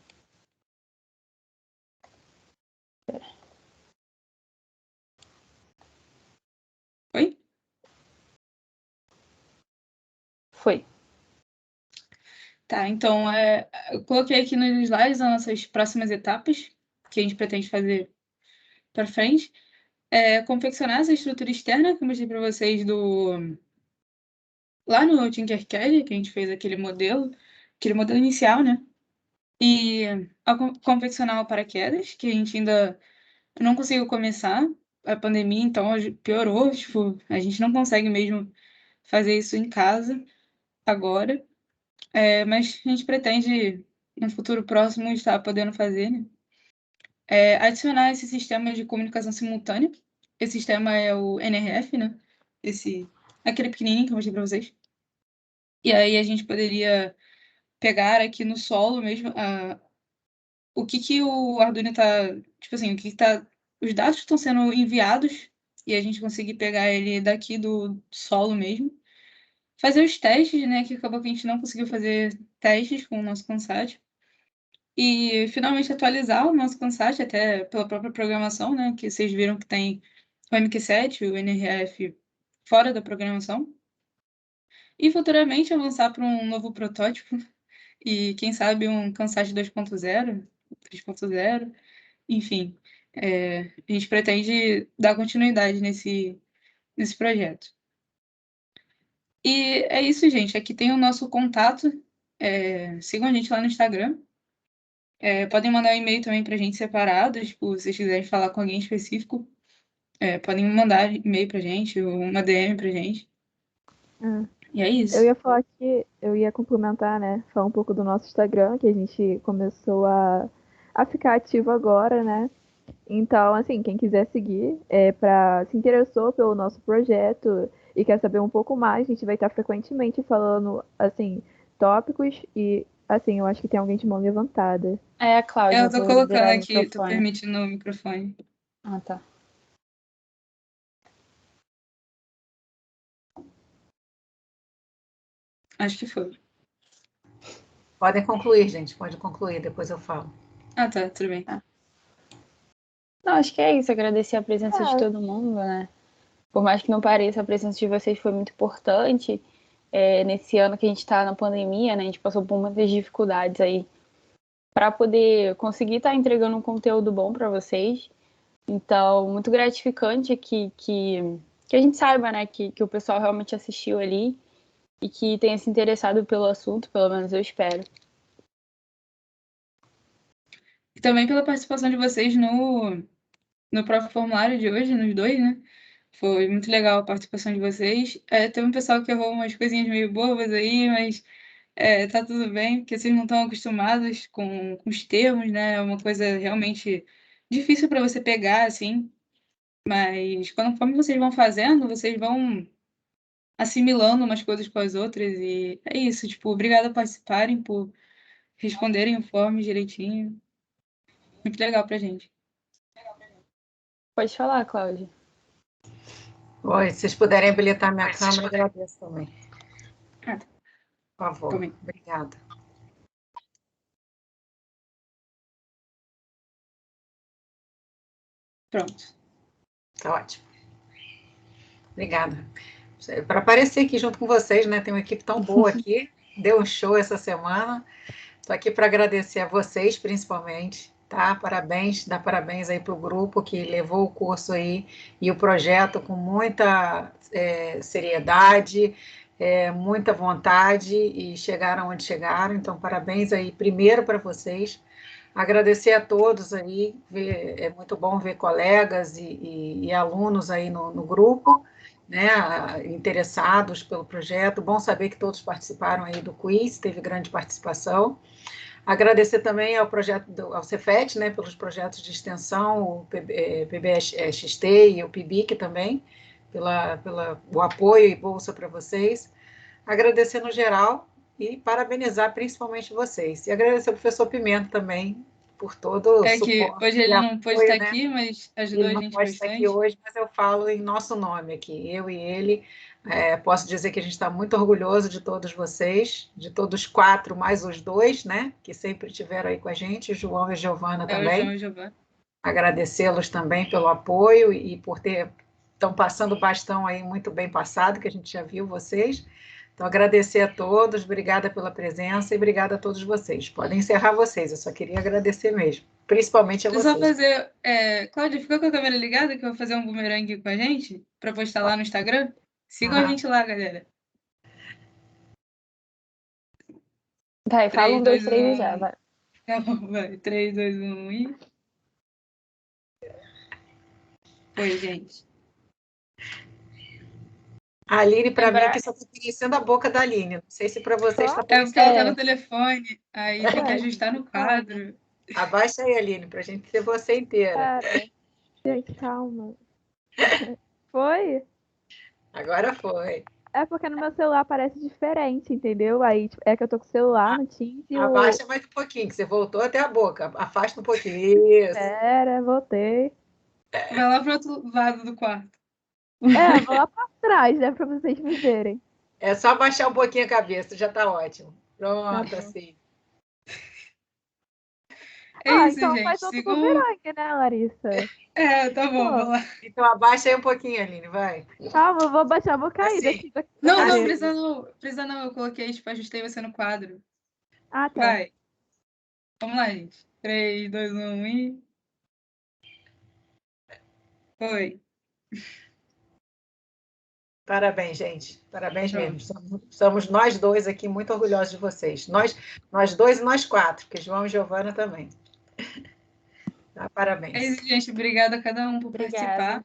Oi? Foi. Tá, então eu coloquei aqui nos slides as nossas próximas etapas que a gente pretende fazer para frente. Confeccionar essa estrutura externa que eu mostrei para vocês lá no Tinkercad, que a gente fez aquele modelo inicial, né? E confeccionar o paraquedas, que a gente ainda não conseguiu começar, a pandemia, então piorou, tipo, a gente não consegue mesmo fazer isso em casa agora. Mas a gente pretende, no futuro próximo, estar podendo fazer, né? Adicionar esse sistema de comunicação simultânea. Esse sistema é o NRF, né? Aquele pequenininho que eu mostrei para vocês. E aí a gente poderia pegar aqui no solo mesmo o que o Arduino tá, tipo assim, os dados que estão sendo enviados e a gente conseguir pegar ele daqui do solo mesmo. Fazer os testes, né? Que acabou que a gente não conseguiu fazer testes com o nosso ConSat. E finalmente atualizar o nosso ConSat, até pela própria programação, né? Que vocês viram que tem o MQ7, o NRF fora da programação. E futuramente avançar para um novo protótipo e, quem sabe, um ConSat 2.0, 3.0, enfim. A gente pretende dar continuidade nesse projeto. E é isso, gente. Aqui tem o nosso contato. Sigam a gente lá no Instagram. Podem mandar um e-mail também pra gente separado, tipo, se vocês quiserem falar com alguém específico, podem mandar e-mail pra gente, ou uma DM pra gente. E é isso. Eu ia falar que eu ia complementar, né? Falar um pouco do nosso Instagram, que a gente começou a ficar ativo agora, né? Então, assim, quem quiser seguir, se interessou pelo nosso projeto e quer saber um pouco mais, a gente vai estar frequentemente falando, assim, tópicos e, assim, eu acho que tem alguém de mão levantada. É a Cláudia, Eu tô vou colocando liberar o aqui, tô microfone. permitindo o microfone. Ah, tá. Acho que foi. Podem concluir, gente, pode concluir, depois eu falo. Ah, tá, tudo bem. Não, acho que é isso. Agradecer a presença de todo mundo, né? Por mais que não pareça, a presença de vocês foi muito importante. Nesse ano que a gente está na pandemia, né? A gente passou por muitas dificuldades aí para poder conseguir estar entregando um conteúdo bom para vocês. Então, muito gratificante que que a gente saiba, né, que o pessoal realmente assistiu ali e que tenha se interessado pelo assunto, pelo menos eu espero. E também pela participação de vocês no próprio formulário de hoje, nos dois, né? Foi muito legal a participação de vocês. Teve um pessoal que errou umas coisinhas meio bobas aí, mas tá tudo bem, porque vocês não estão acostumados com os termos, né? É uma coisa realmente difícil para você pegar, assim. Mas conforme vocês vão fazendo, vocês vão assimilando umas coisas com as outras. E é isso, tipo, obrigada por participarem, por responderem o form direitinho. Muito legal pra gente. Pode falar, Cláudia. Oi, se vocês puderem habilitar minha câmera, agradeço também. Ah, tá. Por favor. Também. Obrigada. Pronto. Tá ótimo. Obrigada. Para aparecer aqui junto com vocês, né? Tem uma equipe tão boa aqui. Deu um show essa semana. Estou aqui para agradecer a vocês, principalmente, tá? Parabéns, dar parabéns aí para o grupo que levou o curso aí e o projeto com muita seriedade, muita vontade e chegaram onde chegaram. Então, parabéns aí primeiro para vocês. Agradecer a todos aí, é muito bom ver colegas e alunos aí no grupo, né, interessados pelo projeto. Bom saber que todos participaram aí do quiz, teve grande participação. Agradecer também ao projeto ao Cefet, né, pelos projetos de extensão, o PBXT e o PIBIC também, o apoio e bolsa para vocês. Agradecer no geral e parabenizar principalmente vocês. E agradecer ao professor Pimenta também por todo o É que suporte hoje e ele não pôde apoio, estar né? aqui, mas ajudou Ele a não gente pode estar aqui bastante. hoje, mas eu falo em nosso nome aqui, eu e ele. Posso dizer que a gente está muito orgulhoso de todos vocês, de todos os 4, mais os 2, né? Que sempre estiveram aí com a gente, João e Giovana O também. João e o Giovanni. Agradecê-los também pelo apoio e por estão passando o bastão aí muito bem passado, que a gente já viu vocês. Então, agradecer a todos, obrigada pela presença e obrigada a todos vocês. Podem encerrar vocês, eu só queria agradecer mesmo, principalmente a Deixa eu só vocês. fazer. Cláudia, fica com a câmera ligada que eu vou fazer um bumerangue com a gente para postar lá no Instagram. Sigam a gente lá, galera. Vai, fala 3, 1, 2, 2, 3 e 1. já, vai. Tá bom, vai. 3, 2, 1 e. Foi, gente. A Aline, para mim, Lembrar- aqui só está aparecendo a boca da Aline. Não sei se para vocês está É porque ela tá É. no telefone, aí tem que ajustar no quadro. Abaixa aí, Aline, para a gente ter você inteira. Cara, gente, calma. Foi? Agora foi. É porque no meu celular parece diferente, entendeu? Aí tipo, é que eu tô com o celular no Teams e o. Abaixa mais um pouquinho, que você voltou até a boca. Afasta um pouquinho. Isso. Pera, voltei. Vai lá pro outro lado do quarto. Vou lá pra trás, né? Pra vocês me verem. É só abaixar um pouquinho a cabeça, já está ótimo. Pronto, Tá bom. assim. É isso, Então gente. faz outro Sigam. bumerangue, né, Larissa? Tá bom, Pô. vamos lá. Então abaixa aí um pouquinho, Aline, vai. Calma, eu vou baixar, vou cair Assim. daqui. Não, precisa não. Eu coloquei, tipo, ajustei você no quadro. Ah, tá. Vai. Vamos lá, gente. 3, 2, 1 e. Foi. Parabéns, gente. Parabéns Pronto. mesmo. Somos nós dois aqui muito orgulhosos de vocês. Nós dois e nós 4, porque João e Giovana também. Tá, parabéns. É isso, gente. Obrigada a cada um por Obrigada. participar.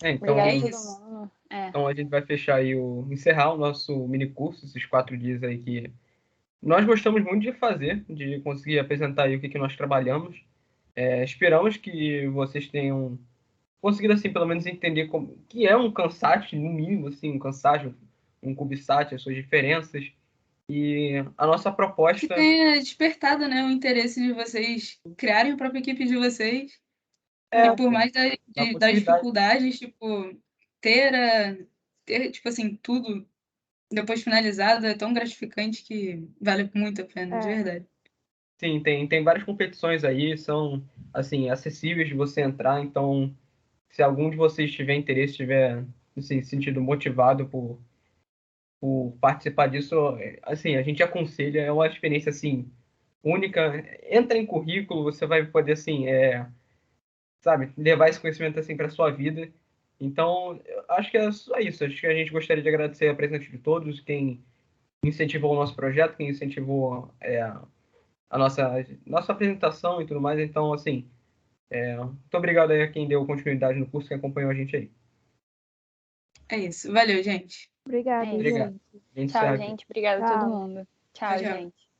Então, Obrigada É a isso. todo mundo. então a gente vai fechar aí encerrar o nosso mini curso, esses 4 dias aí que nós gostamos muito de fazer, de conseguir apresentar aí o que nós trabalhamos. Esperamos que vocês tenham conseguido, assim, pelo menos entender como que é um Kansat, no mínimo, assim, um Kansat, um CubeSat, as suas diferenças. E a nossa Que proposta... tenha despertado, né, o interesse de vocês criarem a própria equipe de vocês. É, E por mais das possibilidade. dificuldades, tipo, ter, tipo assim, tudo depois finalizado é tão gratificante que vale muito a pena, de verdade. Sim, tem várias competições aí, são, assim, acessíveis de você entrar, então, se algum de vocês tiver interesse, tiver, assim, sentido motivado por participar disso, assim, a gente aconselha, é uma experiência, assim, única. Entra em currículo, você vai poder, assim, sabe, levar esse conhecimento assim para sua vida. Então, eu acho que é só isso. Acho que a gente gostaria de agradecer a presença de todos, quem incentivou o nosso projeto, quem incentivou a nossa apresentação e tudo mais. Então, assim, muito obrigado aí a quem deu continuidade no curso, quem acompanhou a gente aí. É isso. Valeu, gente. Obrigada, É isso. Obrigado. gente. A gente Tchau, encerra aqui. gente. Obrigada a todo Tchau. mundo. Tchau, Tchau. gente.